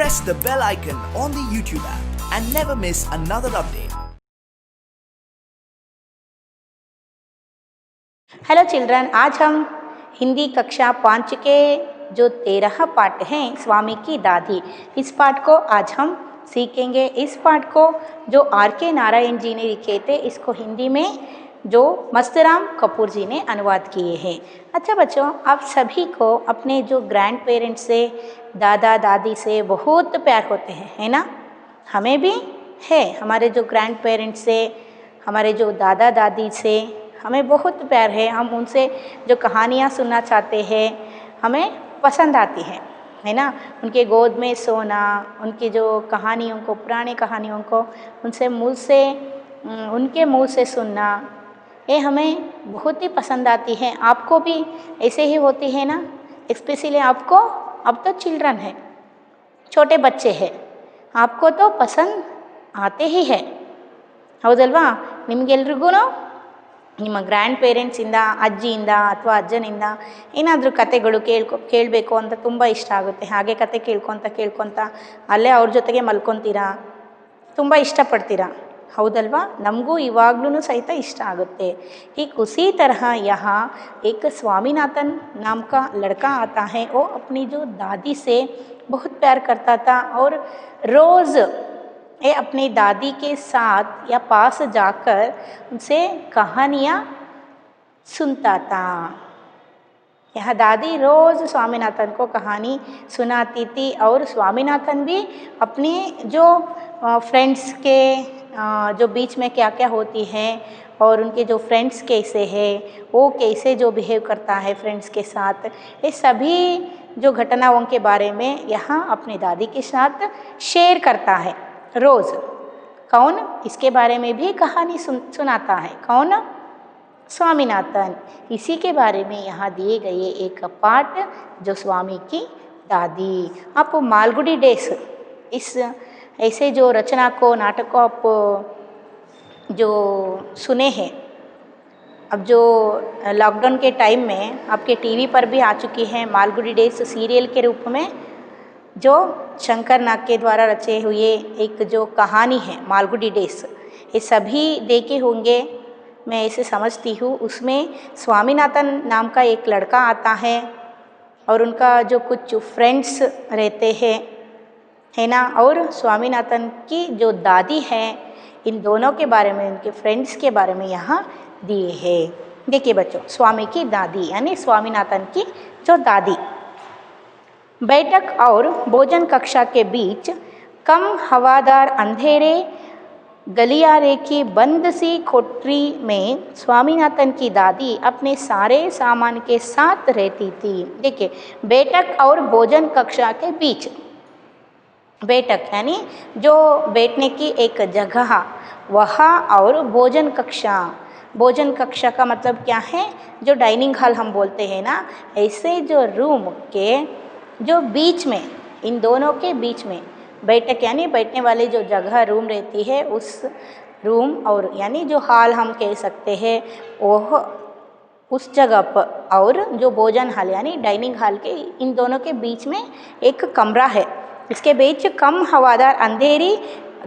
press the bell icon on the YouTube app and never miss another update. Hello children, आज हम हिंदी कक्षा 5 के जो 13 पाठ हैं स्वामी की दादी, इस पाठ को आज हम सीखेंगे। इस पाठ को जो R.K. नारायण जी ने लिखे थे, इसको हिंदी में जो मस्तराम कपूर जी ने अनुवाद किए हैं। अच्छा बच्चों, आप सभी को अपने जो ग्रैंड पेरेंट्स से, दादा दादी से बहुत प्यार होते हैं, है ना? हमें भी है, हमारे जो ग्रैंड पेरेंट्स से, हमारे जो दादा दादी से हमें बहुत प्यार है। हम उनसे जो कहानियाँ सुनना चाहते हैं, हमें पसंद आती हैं, है ना? उनके गोद में सोना, उनकी जो कहानियों को, पुरानी कहानियों को उनके मुँह से सुनना, ये हमें बहुत ही पसंद आती है। आपको भी ऐसे ही होती है ना? स्पेशली आपको, अब तो चिल्ड्रन है, छोटे बच्चे हैं, आपको तो पसंद आते ही है, ಹೌದಲ್ವಾ? ನಿಮಗೆಲ್ರಿಗೂ ನಿಮ್ಮ ಗ್ರ್ಯಾಂಡ್ ಪೇರೆಂಟ್ಸಿಂದ, ಅಜ್ಜಿಯಿಂದ ಅಥವಾ ಅಜ್ಜನಿಂದ ಏನಾದರೂ ಕತೆಗಳು ಕೇಳಬೇಕು ಅಂತ ತುಂಬ ಇಷ್ಟ ಆಗುತ್ತೆ. ಹಾಗೆ ಕತೆ ಕೇಳ್ಕೊತ ಅಲ್ಲೇ ಅವ್ರ ಜೊತೆಗೆ ಮಲ್ಕೊತೀರಾ, ತುಂಬ ಇಷ್ಟಪಡ್ತೀರಾ, ಹೌದಲ್ವಾ? ನಮಗೂ ಇವಾಗ್ಲೂ ಸಹಿತ ಇಷ್ಟ ಆಗುತ್ತೆ। ठीक उसी तरह यहाँ एक स्वामीनाथन नाम का लड़का आता है। वो अपनी जो दादी से बहुत प्यार करता था और रोज़ ये अपनी दादी के साथ या पास जाकर उनसे कहानियाँ सुनता था। यह दादी रोज़ स्वामीनाथन को कहानी सुनाती थी और स्वामीनाथन भी अपने जो फ्रेंड्स के जो बीच में क्या क्या होती है और उनके जो फ्रेंड्स कैसे हैं, वो कैसे जो बिहेव करता है फ्रेंड्स के साथ, ये सभी जो घटनाओं के बारे में यहाँ अपनी दादी के साथ शेयर करता है रोज़। कौन? इसके बारे में भी कहानी सुनाता है। कौन? स्वामीनाथन। इसी के बारे में यहाँ दिए गए एक पाठ जो स्वामी की दादी। आप मालगुडी डेज, इस ऐसे जो रचना को, नाटक को आप जो सुने हैं, अब जो लॉकडाउन के टाइम में आपके टीवी पर भी आ चुकी है मालगुडी डेज सीरियल के रूप में, जो शंकर नाग के द्वारा रचे हुए एक जो कहानी है मालगुडी डेज, ये सभी देखे होंगे, मैं ऐसे समझती हूँ। उसमें स्वामीनाथन नाम का एक लड़का आता है और उनका जो कुछ फ्रेंड्स रहते हैं, है ना? और स्वामीनाथन की जो दादी है, इन दोनों के बारे में, उनके फ्रेंड्स के बारे में यहाँ दिए हैं। देखिए बच्चों, स्वामी की दादी यानी स्वामीनाथन की जो दादी। बैठक और भोजन कक्षा के बीच कम हवादार अंधेरे गलियारे की बंद सी कोठरी में स्वामीनाथन की दादी अपने सारे सामान के साथ रहती थी। देखिए, बैठक और भोजन कक्षा के बीच, बैठक यानी जो बैठने की एक जगह, वहाँ, और भोजन कक्षा का मतलब क्या है? जो डाइनिंग हॉल हम बोलते हैं ना, ऐसे जो रूम के जो बीच में, इन दोनों के बीच में बैठक यानी बैठने वाली जो जगह रूम रहती है, उस रूम और यानी जो हॉल हम कह सकते हैं, वह उस जगह पर, और जो भोजन हॉल यानी डाइनिंग हॉल के इन दोनों के बीच में एक कमरा है। इसके बीच कम हवादार अंधेरी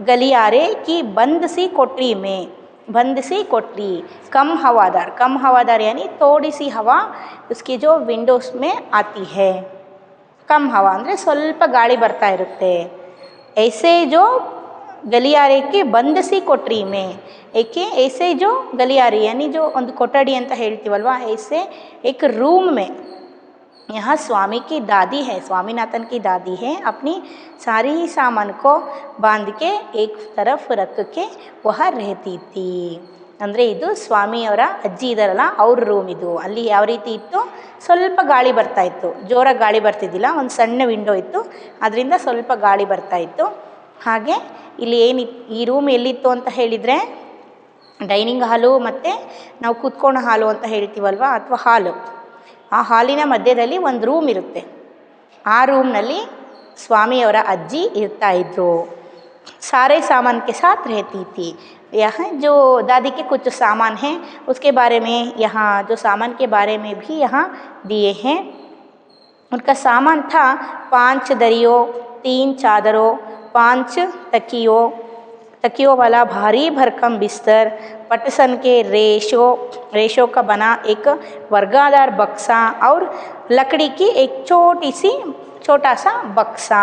गलियारे की बंद सी कोठरी में, बंद सी कोठरी, कम हवादार यानी थोड़ी सी हवा उसकी जो विंडोज में आती है। कम हवा ಅಂದರೆ ಸ್ವಲ್ಪ ಗಾಳಿ ಬರ್ತಾ ಇರುತ್ತೆ। ऐसे जो गलियारे के बंद सी कोठरी में, ಏಕೆ ऐसे जो गलियारे यानी जो ಒಂದು ಕೊಠಡಿ ಅಂತ ಹೇಳ್ತೀವಲ್ವಾ, ऐसे एक रूम में यहाँ स्वामी की दादी है, स्वामीनाथन की दादी है, अपनी सारी सामान को बांध के एक तरफ रख के वह रहती थी। ಅಂದರೆ ಇದು ಸ್ವಾಮಿಯವರ ಅಜ್ಜಿ ಇದ್ದಾರಲ್ಲ, ಅವ್ರ ರೂಮ್ ಇದು। ಅಲ್ಲಿ ಯಾವ ರೀತಿ ಇತ್ತು? ಸ್ವಲ್ಪ ಗಾಳಿ ಬರ್ತಾ ಇತ್ತು, ಜೋರಾಗಿ ಗಾಳಿ ಬರ್ತಿದ್ದಿಲ್ಲ, ಒಂದು ಸಣ್ಣ ವಿಂಡೋ ಇತ್ತು, ಅದರಿಂದ ಸ್ವಲ್ಪ ಗಾಳಿ ಬರ್ತಾ ಇತ್ತು। ಹಾಗೆ ಇಲ್ಲಿ ಈ ರೂಮ್ ಎಲ್ಲಿತ್ತು ಅಂತ ಹೇಳಿದರೆ, ಡೈನಿಂಗ್ ಹಾಲು ಮತ್ತು ನಾವು ಕೂತ್ಕೊಳ್ಳೋ ಹಾಲು ಅಂತ ಹೇಳ್ತೀವಲ್ವ, ಅಥವಾ ಹಾಲು, ಆ ಹಾಲಿನ ಮಧ್ಯದಲ್ಲಿ ಒಂದು ರೂಮ್ ಇರುತ್ತೆ। ಆ ರೂಮ್ನಲ್ಲಿ ಸ್ವಾಮಿಯವರ ಅಜ್ಜಿ ಇರ್ತಾಯಿದ್ರು। सारे सामान के साथ रहती थी। यहाँ जो दादी के कुछ सामान हैं, उसके बारे में यहाँ जो सामान के बारे में भी यहाँ दिए हैं। उनका सामान था 5 दरियों, 3 चादरों, 5 तकियों वाला भारी भरकम बिस्तर, पटसन के रेशों का बना एक वर्गादार बक्सा और लकड़ी की एक छोटा सा बक्सा।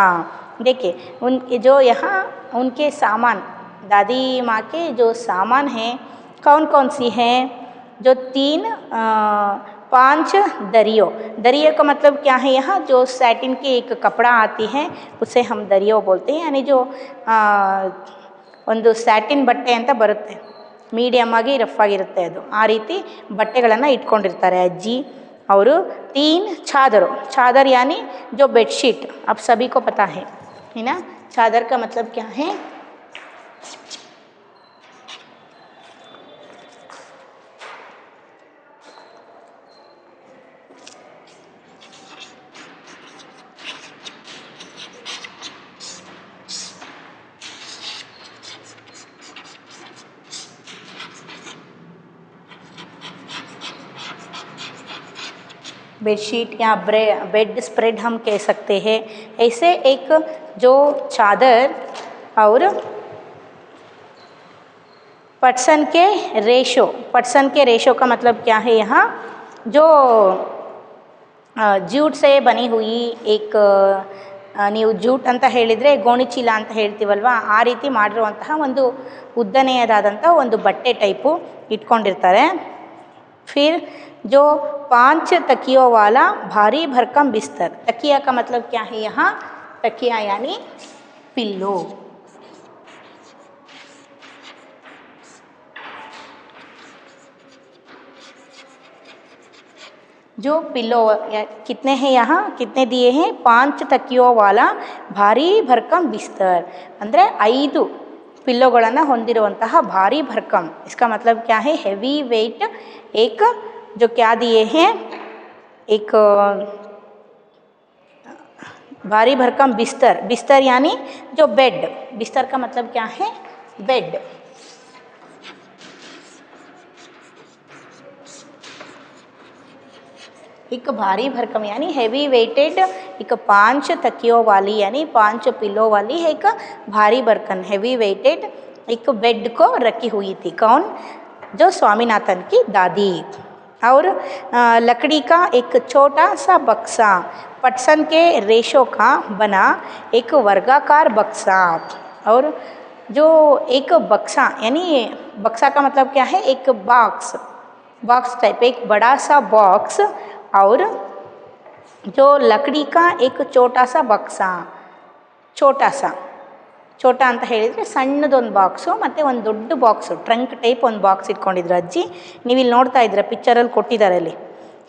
देखिए उनके जो यहाँ उनके सामान, दादी माँ के जो सामान हैं कौन कौन सी हैं, जो 5 दरियों का मतलब क्या है, यहाँ जो सैटिन की एक कपड़ा आती है उसे हम दरियों बोलते हैं, यानी जो ಒಂದು ಸ್ಯಾಟಿನ್ ಬಟ್ಟೆ ಅಂತ ಬರುತ್ತೆ, ಮೀಡಿಯಮ್ ಆಗಿ ರಫ್ ಆಗಿರುತ್ತೆ ಅದು, ಆ ರೀತಿ ಬಟ್ಟೆಗಳನ್ನು ಇಟ್ಕೊಂಡಿರ್ತಾರೆ ಅಜ್ಜಿ ಅವರು। 3 चादर यानी जो बेडशीट, अब सभी को पता है ना, चादर का मतलब क्या है, बेडशीट या बेड स्प्रेड हम कह सकते हैं। ऐसे एक जो चादर और पटसन के रेशो का मतलब क्या है, यहाँ जो जूट से बनी हुई एक ನೀವು ಜೂಟ್ ಅಂತ ಹೇಳಿದರೆ ಗೋಣಿಚೀಲ ಅಂತ ಹೇಳ್ತೀವಲ್ವ, ಆ ರೀತಿ ಮಾಡಿರುವಂತಹ ಒಂದು ಉದ್ದನೆಯದಾದಂಥ ಒಂದು ಬಟ್ಟೆ ಟೈಪು ಇಟ್ಕೊಂಡಿರ್ತಾರೆ। फिर जो 5 तकियों वाला भारी भरकम बिस्तर, तकिया का मतलब क्या है, यहाँ तकिया यानी पिल्लो, जो पिल्लो कितने हैं, यहाँ कितने दिए हैं, 5 तकियों वाला भारी भरकम बिस्तर ಅಂದರೆ 5 पिल्लोಗಳನ್ನು ಹೊಂದಿರುವಂತಹ भारी भरकम, इसका मतलब क्या है, हेवी वेट एक जो क्या दिए हैं, एक भारी भरकम बिस्तर यानी जो बेड, बिस्तर का मतलब क्या है, बेड। एक भारी भरकम यानी हेवी वेटेड, एक 5 तकियों वाली यानी 5 पिलो वाली एक भारी भरकम हेवी वेटेड एक बेड को रखी हुई थी। कौन, जो स्वामीनाथन की दादी। और लकड़ी का एक छोटा सा बक्सा, पटसन के रेशों का बना एक वर्गाकार बक्सा। और जो एक बक्सा यानी बक्सा का मतलब क्या है, एक बॉक्स टाइप, एक बड़ा सा बॉक्स और जो लकड़ी का एक छोटा सा बक्सा, छोटा ಅಂತ ಹೇಳಿದರೆ ಸಣ್ಣದೊಂದು ಬಾಕ್ಸು ಮತ್ತು ಒಂದು ದೊಡ್ಡ ಬಾಕ್ಸು, ಟ್ರಂಕ್ ಟೈಪ್ ಒಂದು ಬಾಕ್ಸ್ ಇಟ್ಕೊಂಡಿದ್ರು ಅಜ್ಜಿ। ನೀವು ಇಲ್ಲಿ ನೋಡ್ತಾ ಇದ್ದೀರಾ, ಪಿಕ್ಚರಲ್ಲಿ ಕೊಟ್ಟಿದ್ದಾರೆ ಅಲ್ಲಿ,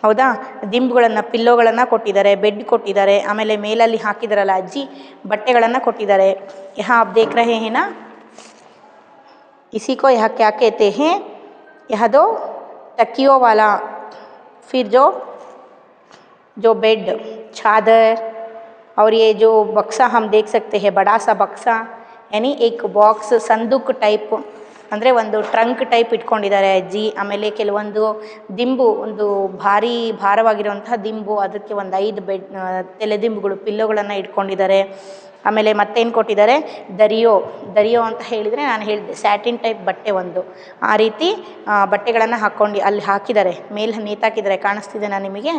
ಹೌದಾ, ದಿಂಬುಗಳನ್ನು ಪಿಲ್ಲೋಗಳನ್ನು ಕೊಟ್ಟಿದ್ದಾರೆ, ಬೆಡ್ ಕೊಟ್ಟಿದ್ದಾರೆ, ಆಮೇಲೆ ಮೇಲಲ್ಲಿ ಹಾಕಿದಾರಲ್ಲ ಅಜ್ಜಿ ಬಟ್ಟೆಗಳನ್ನು ಕೊಟ್ಟಿದ್ದಾರೆ। यहाँ आप देख रहे हैं ना, इसी को यहाँ क्या कहते हैं, यह दो तकियों वाला, फिर जो बेड, चादर और ये जो बक्सा हम देख सकते हैं, बड़ा सा बक्सा यानी एक बॉक्स, संदूक टाइप ಅಂದರೆ ಒಂದು ಟ್ರಂಕ್ ಟೈಪ್ ಇಟ್ಕೊಂಡಿದ್ದಾರೆ ಅಜ್ಜಿ। ಆಮೇಲೆ ಕೆಲವೊಂದು ದಿಂಬು, ಒಂದು ಭಾರವಾಗಿರುವಂತಹ ದಿಂಬು, ಅದಕ್ಕೆ ಒಂದು 5 ತೆಲೆದಿಂಬುಗಳು, ಪಿಲ್ಲೋಗಳನ್ನು ಇಟ್ಕೊಂಡಿದ್ದಾರೆ। ಆಮೇಲೆ ಮತ್ತೇನು ಕೊಟ್ಟಿದ್ದಾರೆ, ದರಿಯೋ ಅಂತ ಹೇಳಿದರೆ ನಾನು ಹೇಳಿದೆ ಸ್ಯಾಟಿನ್ ಟೈಪ್ ಬಟ್ಟೆ ಒಂದು, ಆ ರೀತಿ ಬಟ್ಟೆಗಳನ್ನು ಹಾಕ್ಕೊಂಡು ಅಲ್ಲಿ ಹಾಕಿದ್ದಾರೆ, ಮೇಲೆ ನೇತಾಕಿದ್ದಾರೆ, ಕಾಣಿಸ್ತಿದೆ ನಿಮಗೆ,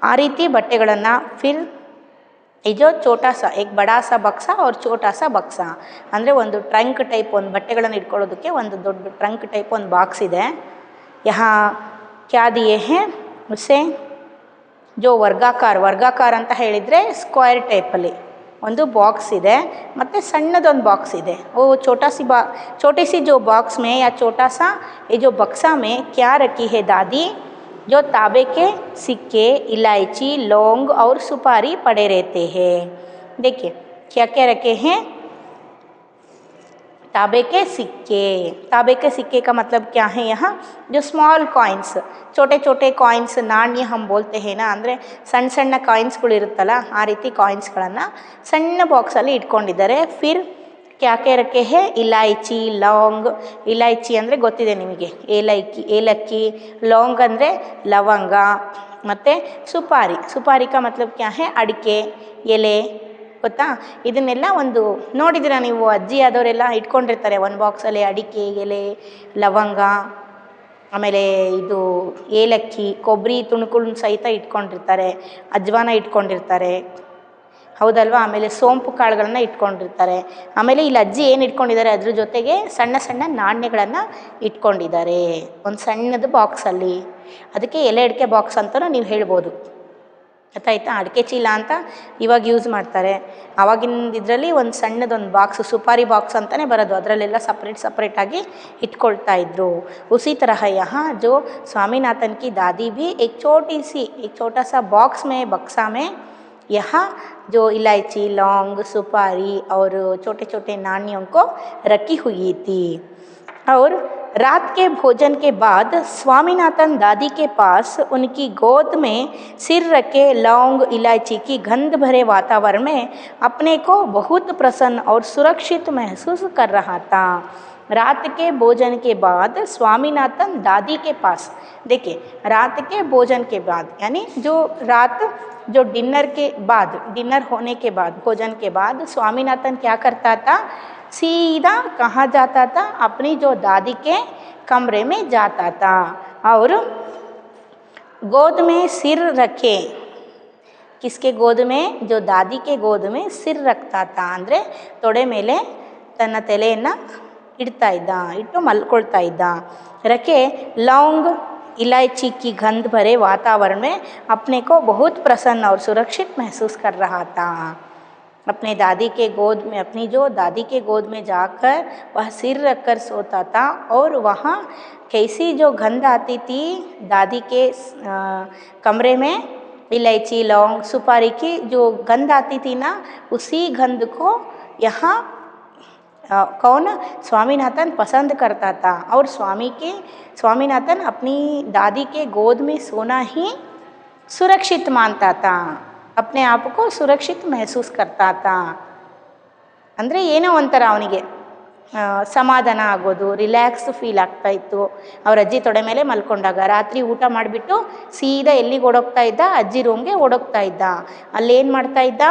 ಆ ರೀತಿ ಬಟ್ಟೆಗಳನ್ನು। ಫಿರ್ ये जो छोटा सा एक बड़ा सा बक्सा और छोटा सा बक्सा ಅಂದರೆ ಒಂದು ಟ್ರಂಕ್ ಟೈಪ್, ಒಂದು ಬಟ್ಟೆಗಳನ್ನು ಇಟ್ಕೊಳ್ಳೋದಕ್ಕೆ ಒಂದು ದೊಡ್ಡ ಟ್ರಂಕ್ ಟೈಪ್ ಒಂದು ಬಾಕ್ಸ್ ಇದೆ। यहाँ क्या दिए हैं उसे, जो ವರ್ಗಾಕಾರ ಅಂತ ಹೇಳಿದರೆ ಸ್ಕ್ವೇರ್ ಟೈಪಲ್ಲಿ ಒಂದು ಬಾಕ್ಸ್ ಇದೆ, ಮತ್ತು ಸಣ್ಣದೊಂದು ಬಾಕ್ಸ್ ಇದೆ। वो छोटी सी जो बॉक्स में या छोटा सा ये जो बक्सा में क्या रखी है दादी, जो तांबे के सिक्के, इलायची, लौंग और सुपारी पड़े रहते हैं। देखिए क्या क्या रखे हैं, तांबे के सिक्के का मतलब क्या है, यहाँ जो स्मॉल कॉइन्स, छोटे कॉइन्स, नाण्य हम बोलते हैं ना, ಅಂದರೆ ಸಣ್ಣ ಕಾಯಿನ್ಸ್ಗಳು ಇರುತ್ತಲ್ಲ, ಆ ರೀತಿ ಕಾಯಿನ್ಸ್ಗಳನ್ನು ಸಣ್ಣ ಬಾಕ್ಸಲ್ಲಿ ಇಟ್ಕೊಂಡಿದ್ದಾರೆ। ಫಿರ್ क्या क्या रखे हैं, इलायची, लौंग, इलायची ಅಂದರೆ ಗೊತ್ತಿದೆ ನಿಮಗೆ, ಏಲಕ್ಕಿ, लौंग ಅಂದರೆ ಲವಂಗ, ಮತ್ತು सुपारी का मतलब क्या है, ಅಡಿಕೆ ಎಲೆ, ಗೊತ್ತಾ? ಇದನ್ನೆಲ್ಲ ಒಂದು ನೋಡಿದ್ದೀರಾ ನೀವು, ಅಜ್ಜಿ ಆದವರೆಲ್ಲ ಇಟ್ಕೊಂಡಿರ್ತಾರೆ ಒಂದು ಬಾಕ್ಸಲ್ಲಿ ಅಡಿಕೆ ಎಲೆ, ಲವಂಗ, ಆಮೇಲೆ ಇದು ಏಲಕ್ಕಿ, ಕೊಬ್ಬರಿ ತುಣುಕುಳನ್ನ ಸಹಿತ ಇಟ್ಕೊಂಡಿರ್ತಾರೆ, ಅಜ್ವಾನ ಇಟ್ಕೊಂಡಿರ್ತಾರೆ, ಹೌದಲ್ವಾ? ಆಮೇಲೆ ಸೋಂಪು ಕಾಳುಗಳನ್ನ ಇಟ್ಕೊಂಡಿರ್ತಾರೆ. ಆಮೇಲೆ ಇಲ್ಲಿ ಅಜ್ಜಿ ಏನು ಇಟ್ಕೊಂಡಿದ್ದಾರೆ, ಅದ್ರ ಜೊತೆಗೆ ಸಣ್ಣ ಸಣ್ಣ ನಾಣ್ಯಗಳನ್ನು ಇಟ್ಕೊಂಡಿದ್ದಾರೆ ಒಂದು ಸಣ್ಣದು ಬಾಕ್ಸಲ್ಲಿ. ಅದಕ್ಕೆ ಎಲೆ ಅಡಿಕೆ ಬಾಕ್ಸ್ ಅಂತಲೂ ನೀವು ಹೇಳ್ಬೋದು. ಗೊತ್ತಾಯ್ತಾ? ಅಡಿಕೆ ಚೀಲ ಅಂತ ಇವಾಗ ಯೂಸ್ ಮಾಡ್ತಾರೆ. ಆವಾಗಿನ ಇದರಲ್ಲಿ ಒಂದು ಸಣ್ಣದೊಂದು ಬಾಕ್ಸ್, ಸುಪಾರಿ ಬಾಕ್ಸ್ ಅಂತಲೇ ಬರೋದು, ಅದರಲ್ಲೆಲ್ಲ ಸಪ್ರೇಟಾಗಿ ಇಟ್ಕೊಳ್ತಾ ಇದ್ರು. उसी तरह यहाँ जो स्वामीनाथन की दादी भी एक छोटा सा बॉक्स में, बक्सा में यहाँ जो इलायची, लौंग, सुपारी और छोटे छोटे नानियों को रखी हुई थी. और रात के भोजन के बाद स्वामीनाथन दादी के पास उनकी गोद में सिर रखे लौंग इलायची की गंध भरे वातावरण में अपने को बहुत प्रसन्न और सुरक्षित महसूस कर रहा था. रात के भोजन के बाद स्वामीनाथन दादी के पास, देखिए रात के भोजन के बाद यानी जो डिनर के बाद, डिनर होने के बाद, भोजन के बाद स्वामीनाथन क्या करता था, सीधा कहाँ जाता था, अपनी जो दादी के कमरे में जाता था और गोद में सिर रखे. किसके गोद में? जो दादी के गोद में सिर रखता था, ಅಂದರೆ ತೊಡೆ ಮೇಲೆ ತನ್ನ ತಲೆಯನ್ನು ಇಡ್ತಾ ಇದ್ದ, ಇಟ್ಟು ಮಲ್ಕೊಳ್ತಾ ಇದ್ದ. रखे लौंग इलायची की गंध भरे वातावरण में अपने को बहुत प्रसन्न और सुरक्षित महसूस कर रहा था. अपने दादी के गोद में, अपनी जो दादी के गोद में जाकर वह सिर रखकर सोता था और वहाँ कैसी जो गंध आती थी दादी के कमरे में, इलायची, लौंग, सुपारी की जो गंध आती थी ना, उसी गंध को यहाँ कौन? स्वामीनाथन पसंद करता था. और स्वामीनाथन अपनी दादी के गोद में सोना ही सुरक्षित मानता था, अपने आप को सुरक्षित महसूस करता था. ಅಂದರೆ ಏನೋ ಒಂಥರ ಅವನಿಗೆ ಸಮಾಧಾನ ಆಗೋದು, ರಿಲ್ಯಾಕ್ಸ್ ಫೀಲ್ ಆಗ್ತಾ ಇತ್ತು. ಅವ್ರ ಅಜ್ಜಿ ತೊಡೆ ಮೇಲೆ ಮಲ್ಕೊಂಡಾಗ ರಾತ್ರಿ ಊಟ ಮಾಡಿಬಿಟ್ಟು ಸೀದಾ ಎಲ್ಲಿಗೆ ಓಡೋಗ್ತಾ ಇದ್ದ? ಅಜ್ಜಿ ರೂಮ್ಗೆ ಓಡೋಗ್ತಾ ಇದ್ದ. ಅಲ್ಲೇನು ಮಾಡ್ತಾ ಇದ್ದ?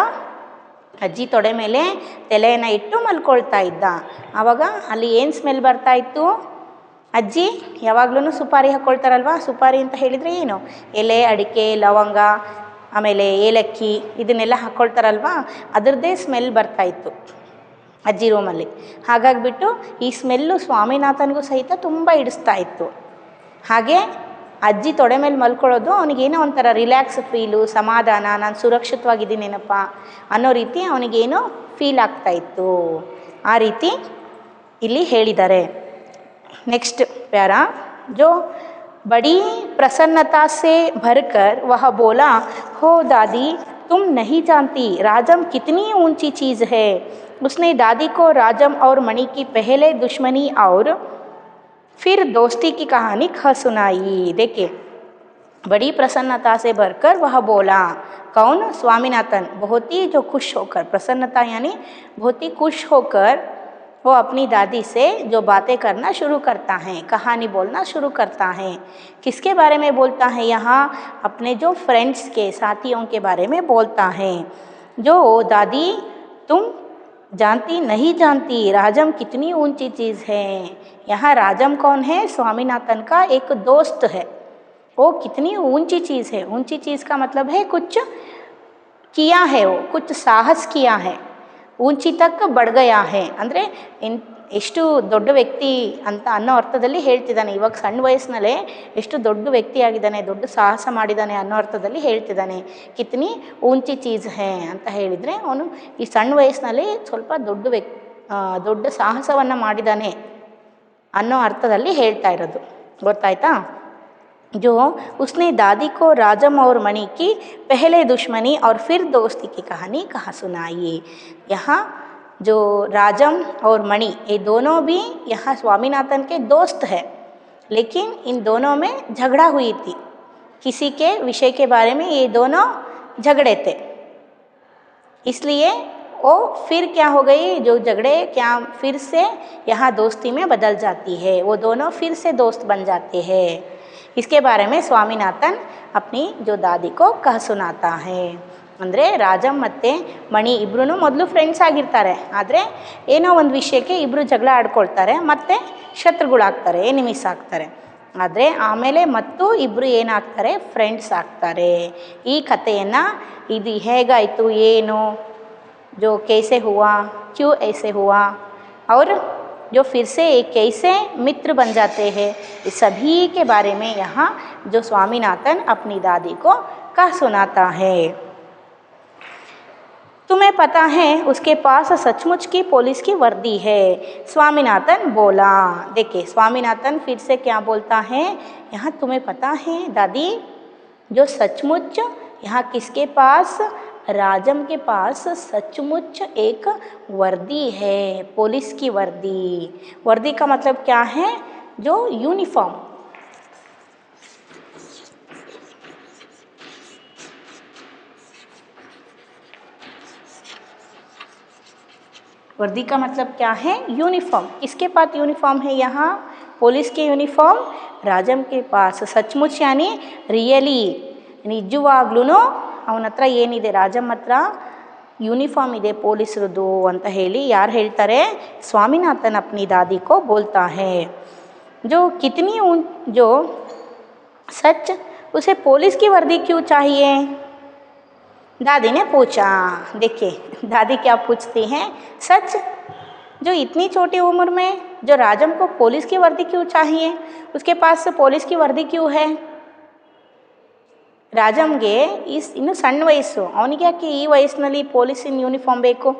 ಅಜ್ಜಿ ತೊಡೆ ಮೇಲೆ ತಲೆಯನ್ನು ಇಟ್ಟು ಮಲ್ಕೊಳ್ತಾ ಇದ್ದ. ಆವಾಗ ಅಲ್ಲಿ ಏನು ಸ್ಮೆಲ್ ಬರ್ತಾ ಇತ್ತು? ಅಜ್ಜಿ ಯಾವಾಗ್ಲೂ ಸುಪಾರಿ ಹಾಕ್ಕೊಳ್ತಾರಲ್ವ, ಸುಪಾರಿ ಅಂತ ಹೇಳಿದರೆ ಏನು? ಎಲೆ, ಅಡಿಕೆ, ಲವಂಗ, ಆಮೇಲೆ ಏಲಕ್ಕಿ ಇದನ್ನೆಲ್ಲ ಹಾಕ್ಕೊಳ್ತಾರಲ್ವ, ಅದರದ್ದೇ ಸ್ಮೆಲ್ ಬರ್ತಾ ಇತ್ತು ಅಜ್ಜಿ ರೂಮಲ್ಲಿ. ಹಾಗಾಗಿಬಿಟ್ಟು ಈ ಸ್ಮೆಲ್ಲು ಸ್ವಾಮಿನಾಥನ್ಗೂ ಸಹಿತ ತುಂಬ ಹಿಡಿಸ್ತಾ ಇತ್ತು. ಹಾಗೆ ಅಜ್ಜಿ ತೊಡೆ ಮೇಲೆ ಮಲ್ಕೊಳ್ಳೋದು ಅವನಿಗೇನೋ ಒಂಥರ ರಿಲ್ಯಾಕ್ಸ್ ಫೀಲು, ಸಮಾಧಾನ, ನಾನು ಸುರಕ್ಷಿತವಾಗಿದ್ದೀನೇನಪ್ಪ ಅನ್ನೋ ರೀತಿ ಅವನಿಗೇನೋ ಫೀಲ್ ಆಗ್ತಾ ಇತ್ತು. ಆ ರೀತಿ ಇಲ್ಲಿ ಹೇಳಿದ್ದಾರೆ. ನೆಕ್ಸ್ಟ್ ಪ್ಯಾರಾ, जो बड़ी प्रसन्नता से भरकर वह बोला, हो दादी तुम नहीं जानती राजम कितनी ऊंची चीज़ है. उसने दादी को राजम और मणि की पहले दुश्मनी और फिर दोस्ती की कहानी कह सुनाई. देखिए, बड़ी प्रसन्नता से भरकर वह बोला. कौन? स्वामीनाथन. बहुत ही जो खुश होकर, प्रसन्नता यानी बहुत ही खुश होकर वो अपनी दादी से जो बातें करना शुरू करता है, कहानी बोलना शुरू करता है. किसके बारे में बोलता है? यहाँ अपने जो फ्रेंड्स के, साथियों के बारे में बोलता है. जो दादी तुम जानती नहीं जानती राजम कितनी ऊंची चीज़ है. यहाँ राजम कौन है? स्वामीनाथन का एक दोस्त है. वो कितनी ऊंची चीज़ है. ऊंची चीज़ का मतलब है कुछ किया है, वो कुछ साहस किया है, ऊंची तक बढ़ गया है. ಅಂದರೆ ಎಷ್ಟು ದೊಡ್ಡ ವ್ಯಕ್ತಿ ಅಂತ ಅನ್ನೋ ಅರ್ಥದಲ್ಲಿ ಹೇಳ್ತಿದ್ದಾನೆ. ಇವಾಗ ಸಣ್ಣ ವಯಸ್ಸಿನಲ್ಲೇ ಎಷ್ಟು ದೊಡ್ಡ ವ್ಯಕ್ತಿಯಾಗಿದ್ದಾನೆ, ದೊಡ್ಡ ಸಾಹಸ ಮಾಡಿದ್ದಾನೆ ಅನ್ನೋ ಅರ್ಥದಲ್ಲಿ ಹೇಳ್ತಿದ್ದಾನೆ. ಕಿತ್ನಿ ಊಂಚಿ ಚೀಸ್ ಹೇ ಅಂತ ಹೇಳಿದರೆ ಅವನು ಈ ಸಣ್ಣ ವಯಸ್ಸಿನಲ್ಲಿ ಸ್ವಲ್ಪ ದೊಡ್ಡ ಸಾಹಸವನ್ನು ಮಾಡಿದ್ದಾನೆ ಅನ್ನೋ ಅರ್ಥದಲ್ಲಿ ಹೇಳ್ತಾ ಇರೋದು. ಗೊತ್ತಾಯ್ತಾ? जो उसने दादी को राजम और मणि की पहले दुश्मनी और फिर दोस्ती की कहानी कहाँ सुनाई. यहाँ जो राजम और मणि ये दोनों भी यहाँ स्वामीनाथन के दोस्त हैं, लेकिन इन दोनों में झगड़ा हुई थी. किसी के विषय के बारे में ये दोनों झगड़े थे, इसलिए वो फिर क्या हो गई, जो झगड़े क्या फिर से यहाँ दोस्ती में बदल जाती है. वो दोनों फिर से दोस्त बन जाते हैं. इसके बारे में स्वामीनाथन अपनी जो दादी को कह सुनाता है. ಅಂದರೆ ರಾಜಂ ಮತ್ತು ಮಣಿ ಇಬ್ಬರೂ ಮೊದಲು ಫ್ರೆಂಡ್ಸ್ ಆಗಿರ್ತಾರೆ. ಆದರೆ ಏನೋ ಒಂದು ವಿಷಯಕ್ಕೆ ಇಬ್ಬರು ಜಗಳ ಆಡ್ಕೊಳ್ತಾರೆ, ಮತ್ತು ಶತ್ರುಗಳಾಗ್ತಾರೆ, ಎನಿಮೀಸ್ ಆಗ್ತಾರೆ. ಆದರೆ ಆಮೇಲೆ ಮತ್ತು ಇಬ್ಬರು ಏನಾಗ್ತಾರೆ, ಫ್ರೆಂಡ್ಸ್ ಆಗ್ತಾರೆ. ಈ ಕಥೆಯನ್ನು ಇದು ಹೇಗಾಯಿತು, ಏನು, जो कैसे हुआ, क्यों ऐसे हुआ और जो फिर से एक कैसे मित्र बन जाते हैं, इस सभी के बारे में यहाँ जो स्वामीनाथन अपनी दादी को कह सुनाता है. तुम्हें पता है उसके पास सचमुच की पुलिस की वर्दी है, स्वामीनाथन बोला. देखिए स्वामीनाथन फिर से क्या बोलता है यहाँ, तुम्हें पता है दादी, जो सचमुच यहाँ किसके पास, राजम के पास सचमुच एक वर्दी है, पुलिस की वर्दी. वर्दी का मतलब क्या है, जो यूनिफॉर्म. वर्दी का मतलब क्या है, यूनिफॉर्म. किसके पास यूनिफॉर्म है यहाँ, पुलिस के यूनिफॉर्म राजम के पास. सचमुच यानी रियली, ನಿಜವಾಗ್ಲೂ ಅವನ ಹತ್ರ ಏನಿದೆ, ರಾಜಮ್ ಹತ್ರ ಯೂನಿಫಾರ್ಮ್ ಇದೆ ಪೊಲೀಸರದು ಅಂತ ಹೇಳಿ ಯಾರು ಹೇಳ್ತಾರೆ, स्वामीनाथन अपनी दादी को बोलता है. जो कितनी जो सच उसे पुलिस की वर्दी क्यों चाहिए, दादी ने पूछा. देखिए दादी क्या पूछती हैं, सच जो इतनी छोटी उम्र में जो राजम को पुलिस की वर्दी क्यों चाहिए, उसके पास पुलिस की वर्दी क्यों है. ರಾಜಮ್ಗೆ ಇನ್ನು ಸಣ್ಣ ವಯಸ್ಸು, ಅವನಿಗೆ ಯಾಕೆ ಈ ವಯಸ್ಸಿನಲ್ಲಿ ಪೊಲೀಸಿನ ಯೂನಿಫಾರ್ಮ್ ಬೇಕು,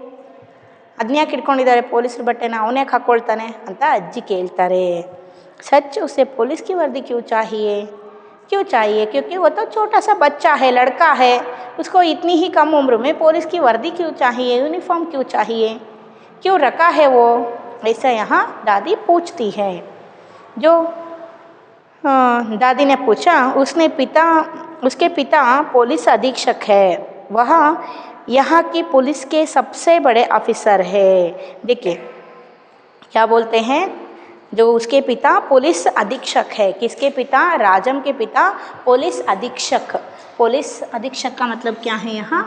ಅದನ್ಯಾಕೆ ಇಟ್ಕೊಂಡಿದ್ದಾರೆ ಪೊಲೀಸರ ಬಟ್ಟೆನ, ಅವನ್ಯಾಕೆ ಹಾಕ್ಕೊಳ್ತಾನೆ ಅಂತ ಅಜ್ಜಿ ಕೇಳ್ತಾರೆ. सच उसे पुलिस की वर्दी क्यों चाहिए, क्यों चाहिए, क्योंकि वो तो छोटा सा बच्चा है, लड़का है, उसको इतनी ही कम उम्र में पुलिस की वर्दी क्यों चाहिए, यूनिफॉर्म क्यों चाहिए, क्यों रखा है वो, ऐसा यहाँ दादी पूछती है. जो दादी ने पूछा, उसके पिता पुलिस अधीक्षक है, वह यहाँ की पुलिस के सबसे बड़े ऑफिसर है. देखिए क्या बोलते हैं, जो उसके पिता पुलिस अधीक्षक है. किसके पिता, राजम के पिता पुलिस अधीक्षक. पुलिस अधीक्षक का मतलब क्या है यहाँ,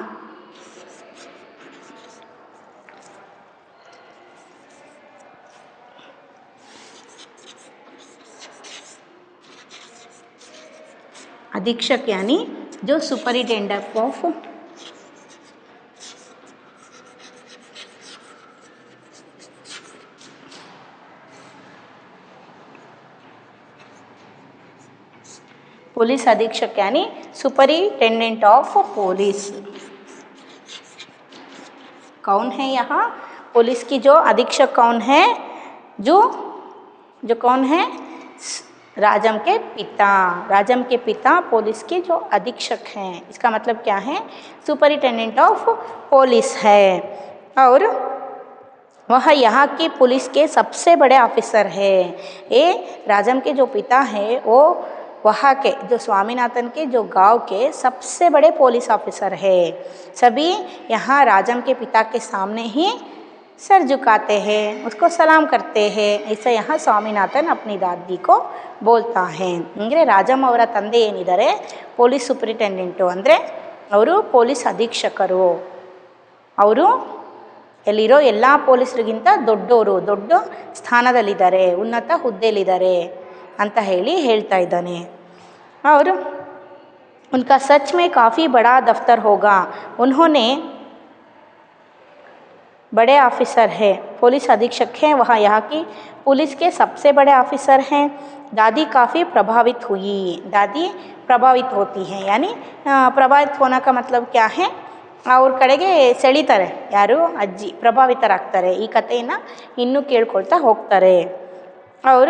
अधीक्षक यानी जो सुपरिटेंडेंट ऑफ पुलिस अधीक्षक यानी सुपरिटेंडेंट ऑफ पुलिस. कौन है यहाँ, पुलिस की जो अधीक्षक कौन है, जो कौन है, राजम के पिता. राजम के पिता पुलिस के जो अधीक्षक हैं, इसका मतलब क्या है, सुपरिटेंडेंट ऑफ पुलिस है. और वह यहाँ की पुलिस के सबसे बड़े ऑफिसर है. ये राजम के जो पिता हैं वो वहाँ के जो स्वामीनाथन के जो गांव के सबसे बड़े पुलिस ऑफिसर है. सभी यहाँ राजम के पिता के सामने ही सर झुकाते हैं, उसको सलाम करते हैं. ऐसा यहाँ स्वामीनाथन अपनी दादी को बोलता है. ಅಂದರೆ ರಾಜಮ್ ಅವರ ತಂದೆ ಏನಿದ್ದಾರೆ ಪೊಲೀಸ್ ಸೂಪರಿಂಟೆಂಡೆಂಟು, ಅಂದರೆ ಅವರು ಪೊಲೀಸ್ ಅಧೀಕ್ಷಕರು. ಅವರು ಎಲ್ಲಿರೋ ಎಲ್ಲ ಪೊಲೀಸರಿಗಿಂತ ದೊಡ್ಡವರು, ದೊಡ್ಡ ಸ್ಥಾನದಲ್ಲಿದ್ದಾರೆ, ಉನ್ನತ ಹುದ್ದೆಯಲ್ಲಿದ್ದಾರೆ ಅಂತ ಹೇಳ್ತಾ ಇದ್ದಾನೆ. और उनका सच में काफ़ी बड़ा दफ्तर होगा. उन्होंने बड़े ऑफिसर है, पुलिस अधीक्षक हैं, वह यहाँ की पुलिस के सबसे बड़े ऑफिसर हैं. दादी काफ़ी प्रभावित हुई. दादी प्रभावित होती हैं, यानी प्रभावित होने का मतलब क्या है, ಅವ್ರ ಕಡೆಗೆ ಸೆಳೀತಾರೆ ಯಾರು, ಅಜ್ಜಿ ಪ್ರಭಾವಿತರಾಗ್ತಾರೆ. ಈ ಕಥೆಯನ್ನು ಇನ್ನೂ ಕೇಳ್ಕೊಳ್ತಾ ಹೋಗ್ತಾರೆ. और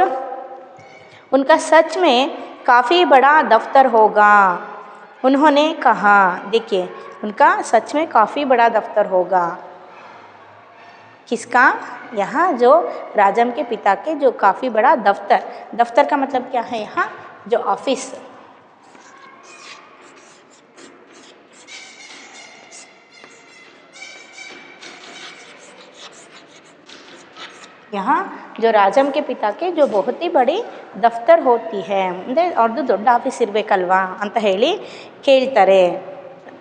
उनका सच में काफ़ी बड़ा दफ्तर होगा, उन्होंने कहा. देखिए उनका सच में काफ़ी बड़ा दफ्तर होगा. किसका, यहाँ जो राजम के पिता के जो काफ़ी बड़ा दफ्तर. दफ्तर का मतलब क्या है यहाँ, जो ऑफिस. यहाँ जो ರಾಜಮ್ के पिता के जो बहुत ही बड़ी दफ्तर होती है, ಅಂದರೆ ಅವ್ರದ್ದು ದೊಡ್ಡ ಆಫೀಸ್ ಇರಬೇಕಲ್ವಾ ಅಂತ ಹೇಳಿ ಕೇಳ್ತಾರೆ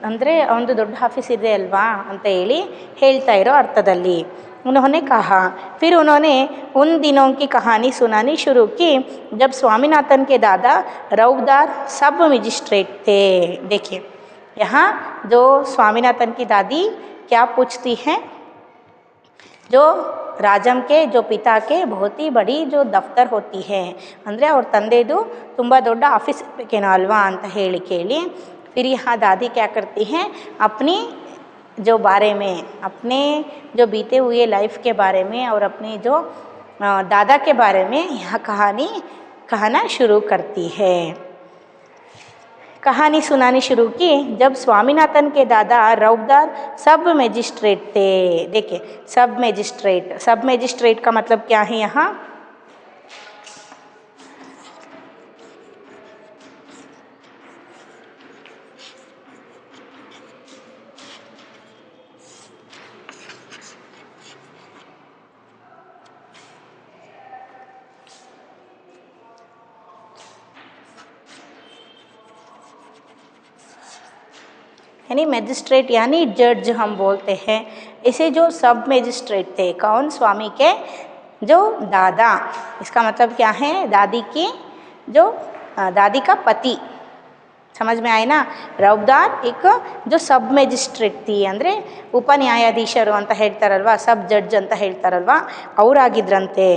ಅಂದರೆ ಒಂದು ದೊಡ್ಡ ಆಫೀಸ್ ಇದೆ ಅಲ್ವಾ ಅಂತ ಹೇಳಿ ಹೇಳ್ತಾ ಇರೋ ಅರ್ಥದಲ್ಲಿ. उन्होंने कहा फिर उन्होंने उन दिनों की कहानी सुनानी शुरू की जब स्वामीनाथन के दादा रौदार सब मजिस्ट्रेट थे. देखिए यहाँ जो स्वामीनाथन की दादी क्या पूछती हैं, जो ರಾಜಂ ಕೆ ಜೋ ಪಿತಾ ಕೆ ಬಹುತ್ ಹಿ ಬಡಿ ಜೋ ದಫ್ತರ್ ಹೋತಿ ಹೈ ಅಂದರೆ ಅವ್ರ ತಂದೆದು ತುಂಬ ದೊಡ್ಡ ಆಫೀಸ್ ಇರಬೇಕೇನೋ ಅಲ್ವಾ ಅಂತ ಹೇಳಿ ಕೇಳಿ फिर यहाँ दादी क्या करती हैं अपनी जो बारे में अपने जो बीते हुए लाइफ के बारे में और अपने जो दादा के बारे में यह कहानी कहना शुरू करती है. कहानी सुनानी शुरू की जब स्वामीनाथन के दादा रौदार सब मजिस्ट्रेट थे. देखिए सब मजिस्ट्रेट का मतलब क्या है यहाँ, यानी मजिस्ट्रेट यानी जज हम बोलते हैं. इसे जो सब मजिस्ट्रेट थे कौन, स्वामी के जो दादा, इसका मतलब क्या है दादी की जो दादी का पति. समझ में आए ना. रौदार एक जो सब ಮ್ಯಾಜಿಸ್ಟ್ರೇಟ್ ಥी ಅಂದರೆ ಉಪನ್ಯಾಯಾಧೀಶರು ಅಂತ ಹೇಳ್ತಾರಲ್ವಾ, सब जज ಅಂತ ಹೇಳ್ತಾರಲ್ವಾ, ಅವರಾಗಿದ್ರಂತೆ.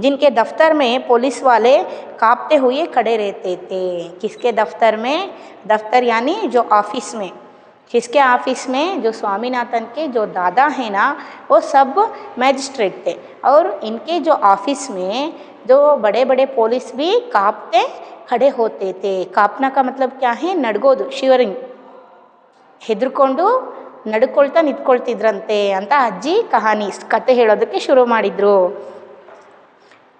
जिनके दफ्तर में पुलिस वाले कांपते हुए खड़े रहते थे. किसके दफ्तर में, दफ्तर यानी जो ऑफिस में, किसके ऑफिस में, जो स्वामीनाथन के जो दादा हैं ना वो सब मैजिस्ट्रेट थे और इनके जो ऑफिस में जो बड़े बड़े पुलिस भी कांपते खड़े होते थे. कांपना का मतलब क्या है, ನಡ್ಗೋದು, ಶಿವರಿಂಗ್, ಹೆದರ್ಕೊಂಡು ನಡ್ಕೊಳ್ತಾ ನಿಂತ್ಕೊಳ್ತಿದ್ರಂತೆ ಅಂತ ಅಜ್ಜಿ ಕಹಾನಿ ಕತೆ ಹೇಳೋದಕ್ಕೆ ಶುರು ಮಾಡಿದ್ರು.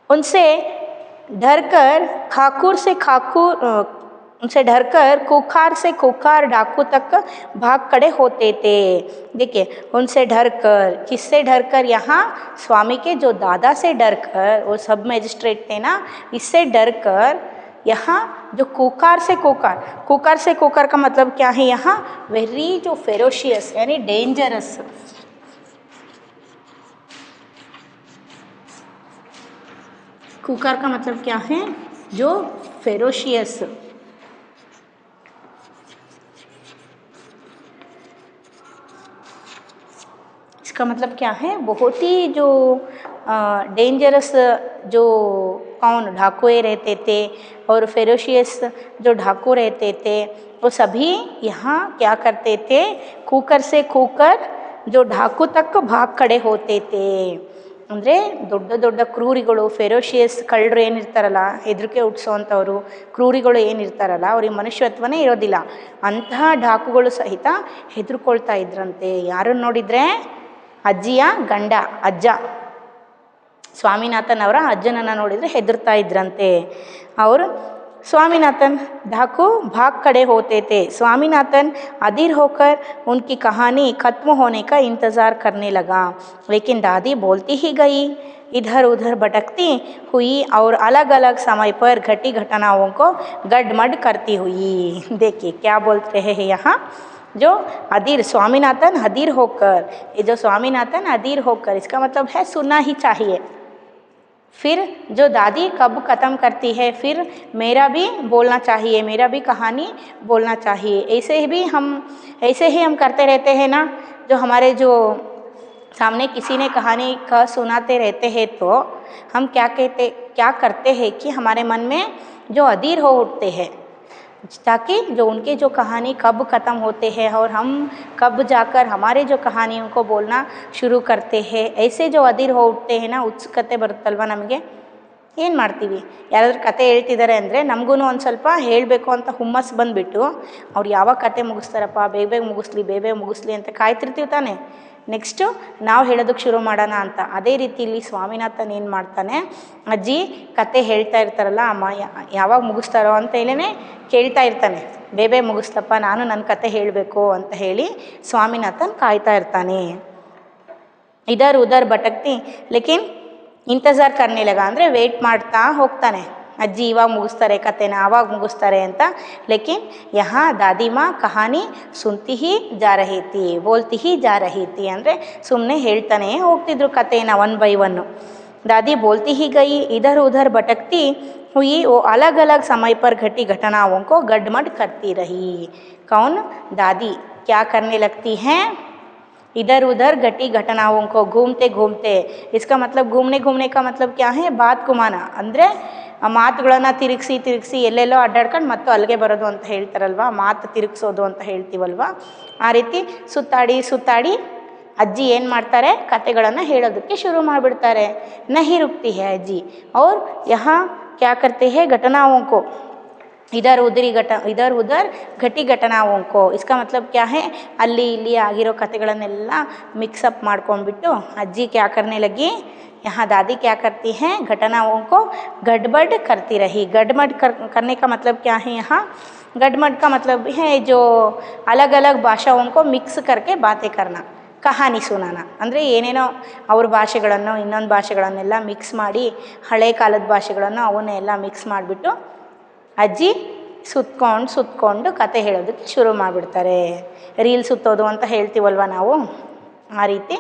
उनसे डरकर कुखार से कुखार डाकू तक भाग खड़े होते थे. देखिए उनसे डरकर, किससे डरकर, यहाँ स्वामी के जो दादा से डरकर, वो सब मैजिस्ट्रेट थे ना, इससे डरकर यहाँ जो कुकार से कुकार का मतलब क्या है यहाँ, वेरी जो फेरोशियस यानी डेंजरस. कुकार का मतलब क्या है, जो फेरोशियस. इसका मतलब क्या है, बहुत ही जो डेंजरस जो कौन डाकुए रहते थे और फेरोशियस जो डाकू रहते थे वो सभी यहाँ क्या करते थे, कुकर से कुकर जो डाकू तक भाग खड़े होते थे. ಅಂದರೆ ದೊಡ್ಡ ದೊಡ್ಡ ಕ್ರೂರಿಗಳು, ಫೆರೋಷಿಯಸ್ ಕಳ್ಳರು ಏನಿರ್ತಾರಲ್ಲ, ಹೆದರಿಕೆ ಹುಟ್ಟಿಸೋವಂಥವ್ರು, ಕ್ರೂರಿಗಳು ಏನಿರ್ತಾರಲ್ಲ, ಅವ್ರಿಗೆ ಮನುಷ್ಯತ್ವನೇ ಇರೋದಿಲ್ಲ, ಅಂತಹ ಡಾಕುಗಳು ಸಹಿತ ಹೆದರ್ಕೊಳ್ತಾ ಇದ್ರಂತೆ. ಯಾರನ್ನು ನೋಡಿದರೆ, ಅಜ್ಜಿಯ ಗಂಡ ಅಜ್ಜ स्वामीनाथन ಅವರ ಅಜ್ಜನನ್ನು ನೋಡಿದರೆ ಹೆದರ್ತಾ ಇದ್ರಂತೆ. और स्वामीनाथन डाकू भाग खड़े होते थे. स्वामीनाथन अधीर होकर उनकी कहानी खत्म होने का इंतज़ार करने लगा, लेकिन दादी बोलती ही गई, इधर उधर भटकती हुई और अलग अलग समय पर घटी घटनाओं को गड़मड़ करती हुई. देखिए क्या बोलते हैं यहाँ, जो अधीर, स्वामीनाथन अधीर होकर, ये जो स्वामीनाथन अधीर होकर इसका मतलब है सुनना ही चाहिए. फिर जो दादी कब ख़त्म करती है, फिर मेरा भी बोलना चाहिए, मेरा भी कहानी बोलना चाहिए. ऐसे ही हम करते रहते हैं ना. जो हमारे जो सामने किसी ने कहानी का सुनाते रहते हैं तो हम क्या करते हैं कि हमारे मन में जो अधीर हो उठते हैं, ताकि जो उनके जो कहानी कब ख़त्म होते हैं और हम कब जाकर हमारे जो कहानियों को बोलना शुरू करते हैं, ऐसे जो अधीर हो उठते हैं ना, ಉತ್ಸುಕತೆ ಬರುತ್ತಲ್ವ ನಮಗೆ. ಏನು ಮಾಡ್ತೀವಿ, ಯಾರಾದರೂ ಕತೆ ಹೇಳ್ತಿದ್ದಾರೆ ಅಂದರೆ ನಮಗೂ ಒಂದು ಸ್ವಲ್ಪ ಹೇಳಬೇಕು ಅಂತ ಹುಮ್ಮಸ್ಸು ಬಂದುಬಿಟ್ಟು ಅವ್ರು ಯಾವಾಗ ಕತೆ ಮುಗಿಸ್ತಾರಪ್ಪ, ಬೇಗ ಮುಗಿಸ್ಲಿ ಅಂತ ಕಾಯ್ತಿರ್ತೀವಿ ತಾನೆ. ನೆಕ್ಸ್ಟು ನಾವು ಹೇಳೋದಕ್ಕೆ ಶುರು ಮಾಡೋಣ ಅಂತ. ಅದೇ ರೀತಿ ಇಲ್ಲಿ ಸ್ವಾಮಿನಾಥನ್ ಏನು ಮಾಡ್ತಾನೆ, ಅಜ್ಜಿ ಕತೆ ಹೇಳ್ತಾ ಇರ್ತಾರಲ್ಲ, ಅಮ್ಮ ಯಾವಾಗ ಮುಗಿಸ್ತಾರೋ ಅಂತ ಹೇಳೇ ಕೇಳ್ತಾ ಇರ್ತಾನೆ. ಬೇಗ ಮುಗಿಸ್ಲಪ್ಪ, ನಾನು ನನ್ನ ಕತೆ ಹೇಳಬೇಕು ಅಂತ ಹೇಳಿ ಸ್ವಾಮಿನಾಥನ್ ಕಾಯ್ತಾ ಇರ್ತಾನೆ. ಇದರ್ ಉದರ್ ಭಟಕ್ತಿ ಲೇಕಿನ್ ಇಂತಜಾರ್ ಕರ್ನೆ ಲಗ ಅಂದರೆ ವೇಟ್ ಮಾಡ್ತಾ ಹೋಗ್ತಾನೆ. ಅಜ್ಜಿ ಇವಾಗ ಮುಗಿಸ್ತಾರೆ ಕತೆನ, ಆವಾಗ ಮುಗಿಸ್ತಾರೆ ಅಂತ. ಲೇಕಿನ್ ಯಹಾ ದಾದಿ ಮಾ ಕಹಾನಿ ಸುನ್ತಿ ಹಿ ಜಾ ರಹಿ ಥಿ, ಬೋಲ್ತಿ ಹಿ ಜಾ ರಹಿ ಥಿ, ಅಂದರೆ ಸುಮ್ಮನೆ ಹೇಳ್ತಾನೆ ಹೋಗ್ತಿದ್ರು ಕತೆನ ಒನ್ ಬೈ ಒನ್ನು. दादी बोलती ही गई, इधर उधर भटकती हुई वो अलग अलग समय पर घटी घटनाओं को गडमड करती रही. कौन? दादी क्या करने लगती हैं? इधर उधर घटी घटनाओं को घूमते घूमते. इसका मतलब घूमने घूमने का मतलब क्या है? बात घुमाना, ಅಂದರೆ ಮಾತುಗಳನ್ನು ತಿರುಗಿಸಿ ಎಲ್ಲೆಲ್ಲೋ ಅಡ್ಡಾಡ್ಕೊಂಡು ಮತ್ತು ಅಲ್ಲಿಗೆ ಬರೋದು ಅಂತ ಹೇಳ್ತಾರಲ್ವ, ಮಾತು ತಿರುಗಿಸೋದು ಅಂತ ಹೇಳ್ತೀವಲ್ವ, ಆ ರೀತಿ ಸುತ್ತಾಡಿ ಅಜ್ಜಿ ಏನು ಮಾಡ್ತಾರೆ, ಕತೆಗಳನ್ನು ಹೇಳೋದಕ್ಕೆ ಶುರು ಮಾಡಿಬಿಡ್ತಾರೆ. नहीं रुकती है अज्जी और यहाँ क्या करते हैं घटनाओं को इधर उधर घटी घटनाओं को. इसका मतलब क्या है? ಅಲ್ಲಿ ಇಲ್ಲಿ ಆಗಿರೋ ಕತೆಗಳನ್ನೆಲ್ಲ ಮಿಕ್ಸಪ್ ಮಾಡ್ಕೊಂಡ್ಬಿಟ್ಟು ಅಜ್ಜಿ क्या करने लगी, यहाँ दादी क्या करती हैं, घटनाओं को गड़बड़ करती रही. गड़बड़ करने का मतलब क्या है? यहाँ गड़बड़ का मतलब है जो अलग अलग भाषाओं को मिक्स करके बातें करना, ಕಹಾನಿ ಸುನಾನ, ಅಂದರೆ ಏನೇನೋ ಅವ್ರ ಭಾಷೆಗಳನ್ನು ಇನ್ನೊಂದು ಭಾಷೆಗಳನ್ನೆಲ್ಲ ಮಿಕ್ಸ್ ಮಾಡಿ, ಹಳೆ ಕಾಲದ ಭಾಷೆಗಳನ್ನು ಅವನ್ನೆಲ್ಲ ಮಿಕ್ಸ್ ಮಾಡಿಬಿಟ್ಟು ಅಜ್ಜಿ ಸುತ್ಕೊಂಡು ಕತೆ ಹೇಳೋದಕ್ಕೆ ಶುರು ಮಾಡಿಬಿಡ್ತಾರೆ. ರೀಲ್ ಸುತ್ತೋದು ಅಂತ ಹೇಳ್ತೀವಲ್ವ ನಾವು, ಆ ರೀತಿ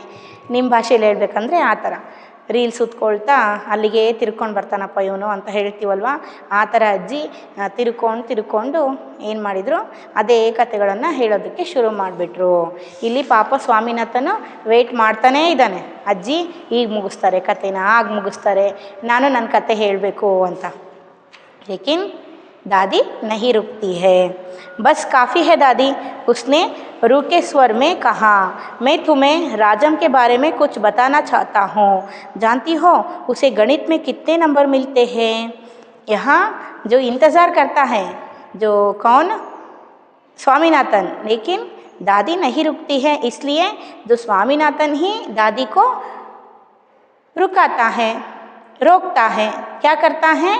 ನಿಮ್ಮ ಭಾಷೆಯಲ್ಲಿ ಹೇಳ್ಬೇಕಂದ್ರೆ ಆ ಥರ ರೀಲ್ ಸುತ್ಕೊಳ್ತಾ ಅಲ್ಲಿಗೆ ತಿರ್ಕೊಂಡು ಬರ್ತಾನಪ್ಪ ಇವನು ಅಂತ ಹೇಳ್ತೀವಲ್ವ, ಆ ಥರ ಅಜ್ಜಿ ತಿರ್ಕೊಂಡು ಏನು ಮಾಡಿದರು, ಅದೇ ಕತೆಗಳನ್ನು ಹೇಳೋದಕ್ಕೆ ಶುರು ಮಾಡಿಬಿಟ್ರು. ಇಲ್ಲಿ ಪಾಪ ಸ್ವಾಮಿನಾಥನು ವೆಯ್ಟ್ ಮಾಡ್ತಾನೇ ಇದ್ದಾನೆ, ಅಜ್ಜಿ ಈಗ ಮುಗಿಸ್ತಾರೆ ಕತೆನ, ಆಗ ಮುಗಿಸ್ತಾರೆ, ನಾನು ನನ್ನ ಕತೆ ಹೇಳಬೇಕು ಅಂತ. ಲೇಕಿನ್ दादी नहीं रुकती है. बस काफ़ी है दादी, उसने रूखे स्वर में कहा, मैं तुम्हें राजम के बारे में कुछ बताना चाहता हूँ. जानती हो उसे गणित में कितने नंबर मिलते हैं? यहाँ जो इंतज़ार करता है, जो कौन? स्वामीनाथन. लेकिन दादी नहीं रुकती है, इसलिए जो स्वामीनाथन ही दादी को रोकता है. क्या करता है?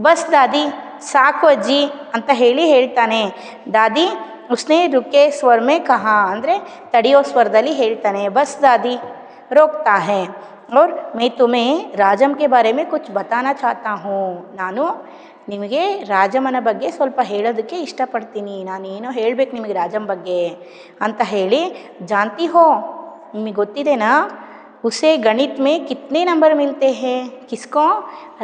बस दादी ಸಾಕು ಅಜ್ಜಿ ಅಂತ ಹೇಳ್ತಾನೆ. ದಾದಿ ಉಸ್ನೆ ರುಕೆ ಸ್ವರ್ ಮೇ ಕಹಾ, ಅಂದರೆ ತಡೆಯೋ ಸ್ವರದಲ್ಲಿ ಹೇಳ್ತಾನೆ. ಬಸ್ ದಾದಿ ರೋಕ್ತಾ ಹೈ और मैं तुम्हें ರಾಜಮ್ ಕೆ ಬಾರೆ ಮೇ ಕುಚ್ ಬತಾನಾ ಚಾಹತಾ ಹೂँ. ನಾನು ನಿಮಗೆ ರಾಜಮ್ಮನ ಬಗ್ಗೆ ಸ್ವಲ್ಪ ಹೇಳೋದಕ್ಕೆ ಇಷ್ಟಪಡ್ತೀನಿ, ನಾನೇನೋ ಹೇಳಬೇಕು ನಿಮಗೆ ರಾಜಮ್ ಬಗ್ಗೆ ಅಂತ ಹೇಳಿ. ಜಾನ್ತಿ ಹೋ, ನಿಮಗೆ ಗೊತ್ತಿದೆನಾ, उसे गणित में कितने नंबर मिलते हैं? किसको?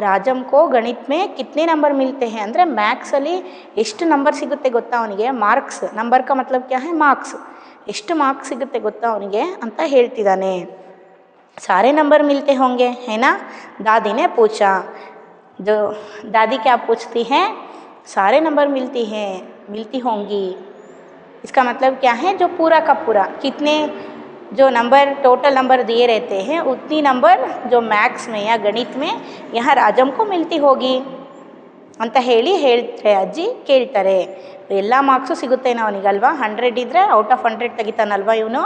ರಾಜಮ್ ಕೋ ಗಣಿತ್ ಮೇ ಕಿತ್ನೆ ನಂಬರ್ ಮಿಲ್ತೆ ಹೈ, ಅಂದರೆ ಮ್ಯಾಥ್ಸಲ್ಲಿ ಎಷ್ಟು ನಂಬರ್ ಸಿಗುತ್ತೆ ಗೊತ್ತಾ ಅವನಿಗೆ? ಮಾರ್ಕ್ಸ್, ನಂಬರ್ ಕಾ ಮತ್ಲಬ್ ಕ್ಯಾ ಹೈ? ಮಾರ್ಕ್ಸ್. ಎಷ್ಟು ಮಾರ್ಕ್ಸ್ ಸಿಗುತ್ತೆ ಗೊತ್ತಾ ಅವನಿಗೆ ಅಂತ ಹೇಳ್ತಿದ್ದಾನೆ. ಸಾರೆ ನಂಬರ್ ಮಿಲ್ತೆ ಹೋಂಗೆ है ना? दादी ने पूछा. जो दादी क्या पूछती हैं? सारे नंबर मिलती होंगी. इसका मतलब क्या है? जो पूरा का पूरा, कितने जो नंबर टोटल नंबर दिए रहते हैं उतनी नंबर जो मैथ्स में या गणित में यहाँ ರಾಜಮ್ को मिलती होगी ಅಂತ ಹೇಳ್ತಾರೆ ಅಜ್ಜಿ. ಕೇಳ್ತಾರೆ, ಎಲ್ಲ ಮಾರ್ಕ್ಸು ಸಿಗುತ್ತೇನೋ ಅವನಿಗಲ್ವಾ, 100 ಇದ್ದರೆ ಔಟ್ ಆಫ್ 100 ತೆಗಿತಾನಲ್ವ ಇವನು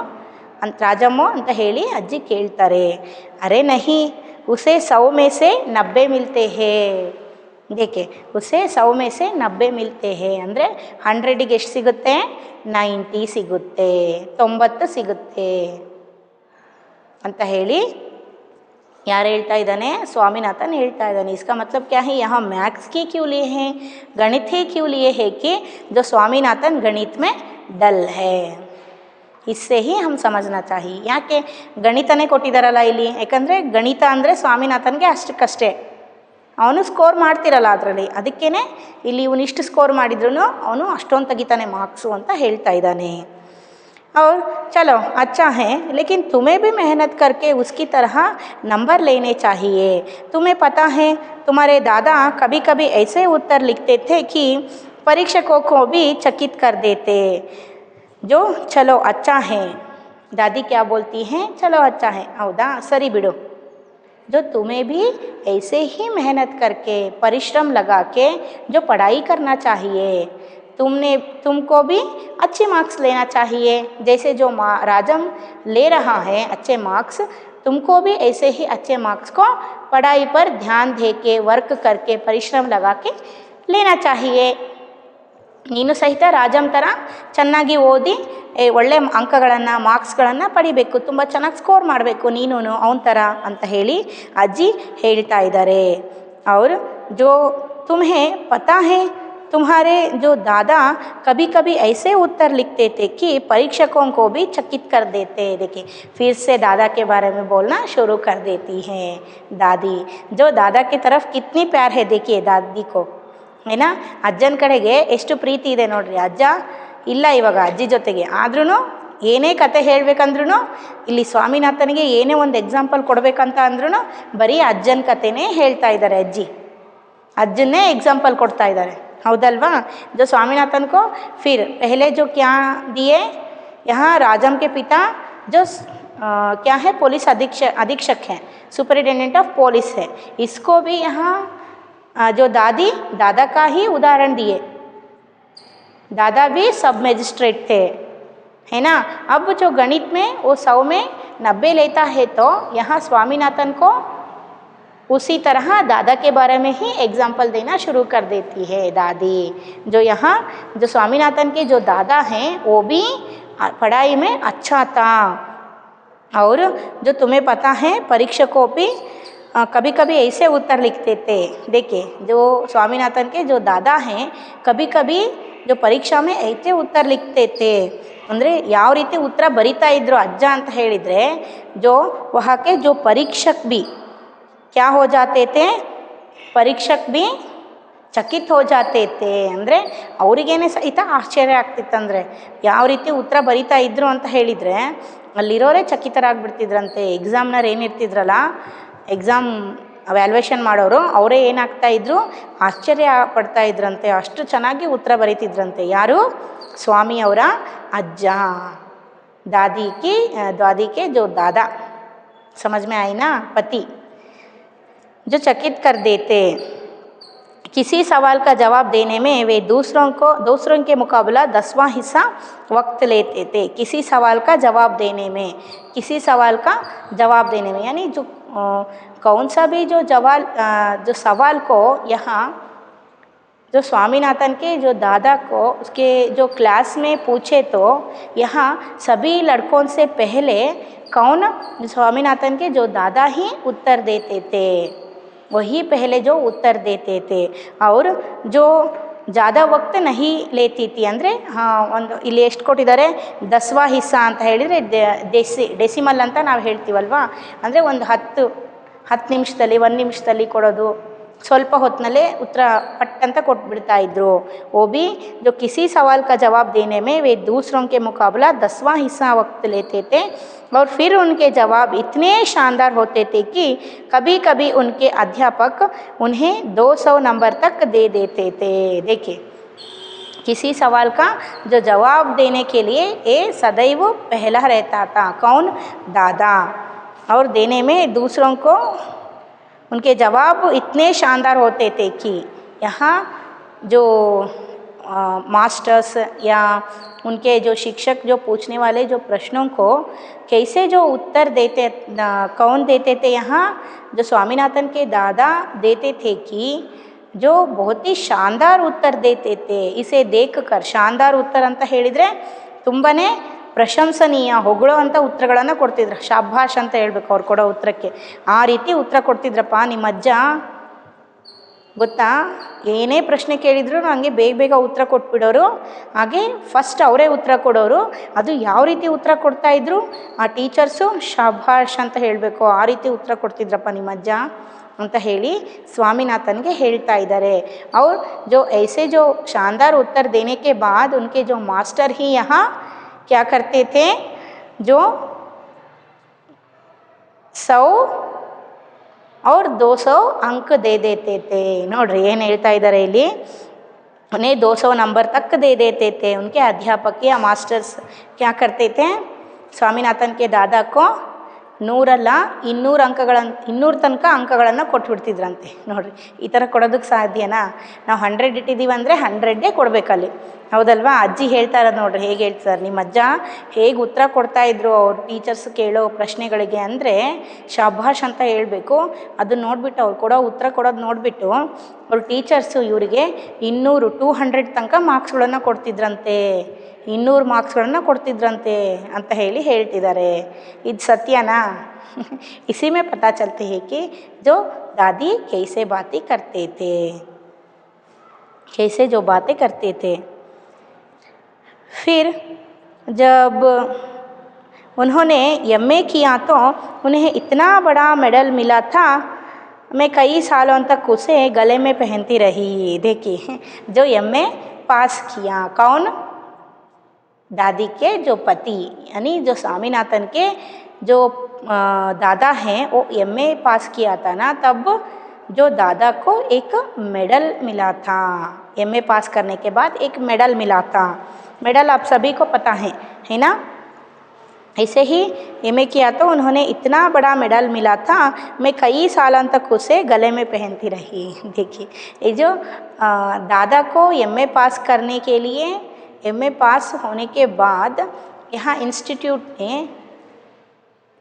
ಅಂತ ರಾಜಮ್ಮು ಅಂತ ಹೇಳಿ ಅಜ್ಜಿ ಕೇಳ್ತಾರೆ. ಅರೆ ನಹಿ, ಉಸೆ 100 में से 90 मिलते हैं. ದೇಕೆ ಉಸೆ 100 में से 90 मिलते हैं, ಅಂದರೆ 100ಗೆ ಎಷ್ಟು ಸಿಗುತ್ತೆ? 90 ಸಿಗುತ್ತೆ, 90 ಸಿಗುತ್ತೆ ಅಂತ ಹೇಳಿ ಯಾರು ಹೇಳ್ತಾ ಇದ್ದಾನೆ? ಸ್ವಾಮಿನಾಥನ್ ಹೇಳ್ತಾ ಇದ್ದಾನೆ. इसका मतलब क्या है? यहाँ मैथ्स की क्यों लिए हैं, गणित ही क्यों लिए है कि जो स्वामीनाथन गणित में डल है. इससे ही हम समझना चाहिए. ಯಾಕೆ ಗಣಿತನೇ ಕೊಟ್ಟಿದ್ದಾರಲ್ಲ ಇಲ್ಲಿ, ಯಾಕಂದರೆ ಗಣಿತ ಅಂದರೆ ಸ್ವಾಮಿನಾಥನ್ಗೆ ಅಷ್ಟಕ್ಕಷ್ಟೇ, ಅವನು ಸ್ಕೋರ್ ಮಾಡ್ತಿರಲ್ಲ ಅದರಲ್ಲಿ, ಅದಕ್ಕೇ ಇಲ್ಲಿ ಇವನು ಇಷ್ಟು ಸ್ಕೋರ್ ಮಾಡಿದ್ರು ಅವನು ಅಷ್ಟೊಂದು ತೆಗಿತಾನೆ ಮಾರ್ಕ್ಸು ಅಂತ ಹೇಳ್ತಾ ಇದ್ದಾನೆ. और चलो अच्छा है, लेकिन तुम्हें भी मेहनत करके उसकी तरह नंबर लेने चाहिए. तुम्हें पता है तुम्हारे दादा कभी कभी ऐसे उत्तर लिखते थे कि परीक्षकों को भी चकित कर देते. जो चलो अच्छा है, दादी क्या बोलती हैं? चलो अच्छा है, हौदा सरी बिडो. जो तुम्हें भी ऐसे ही मेहनत करके परिश्रम लगा के जो पढ़ाई करना चाहिए, तुमको भी अच्छे मार्क्स लेना चाहिए. जैसे जो राजम ले रहा है अच्छे मार्क्स, तुमको भी ऐसे ही अच्छे मार्क्स को पढ़ाई पर ध्यान दे के वर्क करके परिश्रम लगा के लेना चाहिए. ನೀನು ಸಹಿತ ರಾಜಮ್ ಥರ ಚೆನ್ನಾಗಿ ಓದಿ ಒಳ್ಳೆ ಅಂಕಗಳನ್ನು ಮಾರ್ಕ್ಸ್ಗಳನ್ನು ಪಡಿಬೇಕು, ತುಂಬ ಚೆನ್ನಾಗಿ ಸ್ಕೋರ್ ಮಾಡಬೇಕು ನೀನು ಅವನ ಥರ ಅಂತ ಹೇಳಿ ಅಜ್ಜಿ ಹೇಳ್ತಾ ಇದ್ದಾರೆ. और जो तुम्हें पता है तुम्हारे जो दादा कभी कभी ऐसे उत्तर लिखते थे कि परीक्षकों को भी चकित कर देते। देखिए फिर से दादा के बारे में बोलना शुरू कर देती है दादी। जो दादा की तरफ कितनी प्यार है देखिए दादी को, है ना। ಅಜ್ಜನ ಕಡೆಗೆ ಎಷ್ಟು ಪ್ರೀತಿ ಇದೆ ನೋಡ್ರಿ। ಅಜ್ಜ ಇಲ್ಲ ಇವಾಗ ಅಜ್ಜಿ ಜೊತೆಗೆ, ಆದ್ರೂ ಏನೇ ಕತೆ ಹೇಳ್ಬೇಕಂದ್ರೂ ಇಲ್ಲಿ ಸ್ವಾಮಿನಾಥನಿಗೆ ಏನೇ ಒಂದು ಎಕ್ಸಾಂಪಲ್ ಕೊಡಬೇಕಂತ ಅಂದ್ರೂ ಬರೀ ಅಜ್ಜನ ಕತೆನೇ ಹೇಳ್ತಾ ಇದ್ದಾರೆ ಅಜ್ಜಿ, ಅಜ್ಜನ್ನೇ ಎಕ್ಸಾಂಪಲ್ ಕೊಡ್ತಾ ಇದ್ದಾರೆ, ಹೌದಲ್ವಾ। जो स्वामीनाथन को फिर पहले जो क्या दिए, यहाँ राजम के पिता जो क्या है पुलिस अधीक्षक हैं, सुपरिटेंडेंट ऑफ पुलिस है, इसको भी यहाँ जो दादा का ही उदाहरण दिए। दादा भी सब मजिस्ट्रेट थे, है ना। अब जो गणित में वो 100 में 90 लेता है, तो यहाँ स्वामीनाथन को उसी तरह दादा के बारे में ही एग्जाम्पल देना शुरू कर देती है दादी। जो यहाँ जो स्वामीनाथन के जो दादा हैं वो भी पढ़ाई में अच्छा था, और जो तुम्हें पता है परीक्षकों भी कभी कभी ऐसे उत्तर लिखते थे। देखिए जो स्वामीनाथन के जो दादा हैं कभी कभी जो परीक्षा में ऐसे उत्तर लिखते थे, ಅಂದರೆ ಯಾವ ರೀತಿ ಉತ್ತರ ಬರಿತಾ ಇದ್ರು ಅಜ್ಜ ಅಂತ ಹೇಳಿದರೆ, जो वहाँ के जो परीक्षक भी क्या हो जाते थे, परीक्षक भी ಚಕಿತ್ हो जाते थे। ಅಂದರೆ ಅವರಿಗೇನೆ ಸಹಿತ ಆಶ್ಚರ್ಯ ಆಗ್ತಿತ್ತಂದರೆ ಯಾವ ರೀತಿ ಉತ್ತರ ಬರಿತಾ ಇದ್ರು ಅಂತ ಹೇಳಿದರೆ ಅಲ್ಲಿರೋರೇ ಚಕಿತರಾಗ್ಬಿಡ್ತಿದ್ರಂತೆ। ಎಕ್ಸಾಮ್ನರ್ ಏನಿರ್ತಿದ್ರಲ್ಲ, ಎಕ್ಸಾಮ್ ವ್ಯಾಲ್ಯೂಯೇಷನ್ ಮಾಡೋರು, ಅವರೇ ಏನಾಗ್ತಾಯಿದ್ರು, ಆಶ್ಚರ್ಯ ಪಡ್ತಾ ಇದ್ರಂತೆ, ಅಷ್ಟು ಚೆನ್ನಾಗಿ ಉತ್ತರ ಬರೀತಿದ್ರಂತೆ। ಯಾರು? ಸ್ವಾಮಿಯವರ ಅಜ್ಜ, दादी के जो दादा, समझ में आई ना, पति जो चकित कर देते। किसी सवाल का जवाब देने में वे दूसरों के मुकाबला 10वां हिस्सा वक्त लेते थे। किसी सवाल का जवाब देने में, यानी जो कौन सा भी जो सवाल को यहाँ जो स्वामीनाथन के जो दादा को उसके जो क्लास में पूछे, तो यहाँ सभी लड़कों से पहले कौन? स्वामीनाथन के जो दादा ही उत्तर देते थे, वही पहले जो उत्तर देते थे, और जो ज़्यादा वक्त नहीं लेती थी। ಅಂದರೆ ಒಂದು ಇಲ್ಲಿ ಎಷ್ಟು ಕೊಟ್ಟಿದ್ದಾರೆ, 10ವಾं ಹಿಸ್ಸಾ ಅಂತ ಹೇಳಿದರೆ ಡೆಸಿಮಲ್ ಅಂತ ನಾವು ಹೇಳ್ತೀವಲ್ವಾ, ಅಂದರೆ ಒಂದು 10 ನಿಮಿಷದಲ್ಲಿ 1 ನಿಮಿಷದಲ್ಲಿ ಕೊಡೋದು, ಸ್ವಲ್ಪ ಹೊತ್ತಿನಲ್ಲೇ ಉತ್ತರ ಪಟ್ ಅಂತ ಕೊಟ್ಬಿಡ್ತಾ ಇದ್ರು। वो भी जो किसी सवाल का जवाब देने में वे दूसरों के मुकाबला 10वां हिस्सा वक्त लेते थे, और फिर उनके जवाब इतने शानदार होते थे कि कभी कभी उनके अध्यापक उन्हें 200 नंबर तक दे देते थे। देखिए किसी सवाल का जो जवाब देने के लिए ये सदैव पहला रहता था, कौन? दादा, और देने में दूसरों को उनके जवाब इतने शानदार होते थे कि यहाँ जो मास्टर्स या उनके जो शिक्षक जो पूछने वाले जो प्रश्नों को कैसे जो उत्तर देते, कौन देते थे? यहाँ जो स्वामीनाथन के दादा देते थे कि जो बहुत ही शानदार उत्तर देते थे। इसे देखकर शानदार उत्तर ಅಂತ ಹೇಳಿದರೆ ತುಂಬನೇ ಪ್ರಶಂಸನೀಯ, ಹೊಗಳೋ ಅಂಥ ಉತ್ತರಗಳನ್ನು ಕೊಡ್ತಿದ್ರು, ಶಾಭಾಷ್ ಅಂತ ಹೇಳ್ಬೇಕು ಅವ್ರು ಕೊಡೋ ಉತ್ತರಕ್ಕೆ। ಆ ರೀತಿ ಉತ್ತರ ಕೊಡ್ತಿದ್ರಪ್ಪ ನಿಮ್ಮ ಅಜ್ಜ, ಗೊತ್ತಾ। ಏನೇ ಪ್ರಶ್ನೆ ಕೇಳಿದ್ರು ಹಂಗೆ ಬೇಗ ಉತ್ತರ ಕೊಟ್ಬಿಡೋರು, ಹಾಗೆ ಫಸ್ಟ್ ಅವರೇ ಉತ್ತರ ಕೊಡೋರು। ಅದು ಯಾವ ರೀತಿ ಉತ್ತರ ಕೊಡ್ತಾಯಿದ್ರು ಆ ಟೀಚರ್ಸು, ಶಾಭಾಷ್ ಅಂತ ಹೇಳಬೇಕು, ಆ ರೀತಿ ಉತ್ತರ ಕೊಡ್ತಿದ್ರಪ್ಪ ನಿಮ್ಮ ಅಜ್ಜ ಅಂತ ಹೇಳಿ स्वामीनाथन के ಹೇಳ್ತಾ ಇದ್ದಾರೆ। और जो ऐसे जो शानदार उत्तर देने के बाद उनके जो मास्टर ही यहाँ क्या करते थे, जो 100 और 200 अंक दे देते थे। ನೋಡ್ರಿ ಏನು ಹೇಳ್ತಾ ಇದ್ದಾರೆ ಇಲ್ಲಿ, उन्हें 200 नंबर तक दे देते थे। उनके अध्यापक या मास्टर्स क्या करते थे, स्वामीनाथन के दादा को 100 ಅಲ್ಲ 200 ತನಕ ಅಂಕಗಳನ್ನು ಕೊಟ್ಬಿಡ್ತಿದ್ರಂತೆ। ನೋಡಿರಿ ಈ ಥರ ಕೊಡೋದಕ್ಕೆ ಸಾಧ್ಯನಾ? ನಾವು 100 ಇಟ್ಟಿದ್ದೀವಿ ಅಂದರೆ 100 ಕೊಡಬೇಕಲ್ಲಿ, ಹೌದಲ್ವಾ। ಅಜ್ಜಿ ಹೇಳ್ತಾ ಇರೋದು ನೋಡ್ರಿ ಹೇಗೆ ಹೇಳ್ತಾರೆ, ನಿಮ್ಮ ಅಜ್ಜ ಹೇಗೆ ಉತ್ತರ ಕೊಡ್ತಾಯಿದ್ರು ಅವ್ರು ಟೀಚರ್ಸ್ ಕೇಳೋ ಪ್ರಶ್ನೆಗಳಿಗೆ ಅಂದರೆ ಶಾಭಾಷ್ ಅಂತ ಹೇಳಬೇಕು। ಅದನ್ನು ನೋಡಿಬಿಟ್ಟು ಅವ್ರು ಕೊಡೋ ಉತ್ತರ ಕೊಡೋದು ನೋಡಿಬಿಟ್ಟು ಅವ್ರು ಟೀಚರ್ಸು ಇವರಿಗೆ 200 ತನಕ ಮಾರ್ಕ್ಸ್ಗಳನ್ನು ಕೊಡ್ತಿದ್ರಂತೆ, 200 ಮಾರ್ಕ್ಸ್ಗಳನ್ನು ಕೊಡ್ತಿದ್ರಂತೆ ಅಂತ ಹೇಳ್ತಿದ್ದಾರೆ। ಇದು ಸತ್ಯನಾ? इसी में पता चलते हैं कि जो दादी कैसे बातें करते थे। कैसे जो बातें करते थे। फिर जब उन्होंने एमए किया तो उन्हें इतना बड़ा मेडल मिला था, मैं कई सालों तक उसे गले में पहनती रही। देखिए जो एमए पास किया, कौन? दादी के जो पति यानी जो स्वामीनाथन के जो दादा हैं वो एमए पास किया था ना, तब जो दादा को एक मेडल मिला था। एमए पास करने के बाद एक मेडल मिला था। मेडल आप सभी को पता है ना। ऐसे ही एमए किया तो उन्होंने इतना बड़ा मेडल मिला था, मैं कई सालों तक उसे गले में पहनती रही। देखिए ये जो दादा को एमए पास करने के लिए, एमए पास होने के बाद यहाँ इंस्टीट्यूट ने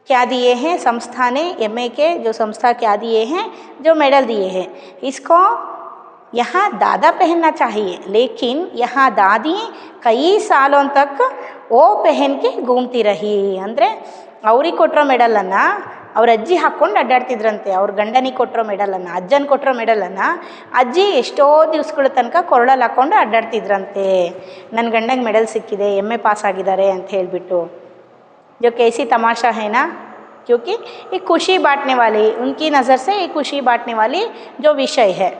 क्या दिए हैं, संस्था ने एमए के जो संस्था क्या दिए हैं, जो मेडल दिए हैं, इसको यहाँ दादा पहनना चाहिए, लेकिन यहाँ दादी कई सालों तक वो पहन के घूमती रही। ಅಂದರೆ ಅವ್ರಿಗೆ ಕೊಟ್ಟಿರೋ ಮೆಡಲನ್ನು ಅವ್ರ ಅಜ್ಜಿ ಹಾಕ್ಕೊಂಡು ಅಡ್ಡಾಡ್ತಿದ್ರಂತೆ. ಅವ್ರ ಗಂಡನಿಗೆ ಕೊಟ್ಟಿರೋ ಮೆಡಲನ್ನು, ಅಜ್ಜನ ಕೊಟ್ಟಿರೋ ಮೆಡಲನ್ನು ಅಜ್ಜಿ ಎಷ್ಟೋ ದಿವಸಗಳ ತನಕ ಕೊರಳಲ್ಲಿ ಹಾಕ್ಕೊಂಡು ಅಡ್ಡಾಡ್ತಿದ್ರಂತೆ. ನನ್ನ ಗಂಡಂಗೆ ಮೆಡಲ್ ಸಿಕ್ಕಿದೆ, ಎಮ್ಮೆ ಪಾಸ್ ಆಗಿದ್ದಾರೆ ಅಂತ ಹೇಳಿಬಿಟ್ಟು. जो कैसी तमाशा है ना, क्योंकि ये खुशी बांटने वाली, उनकी नज़र से ये खुशी बांटने वाली जो विषय है,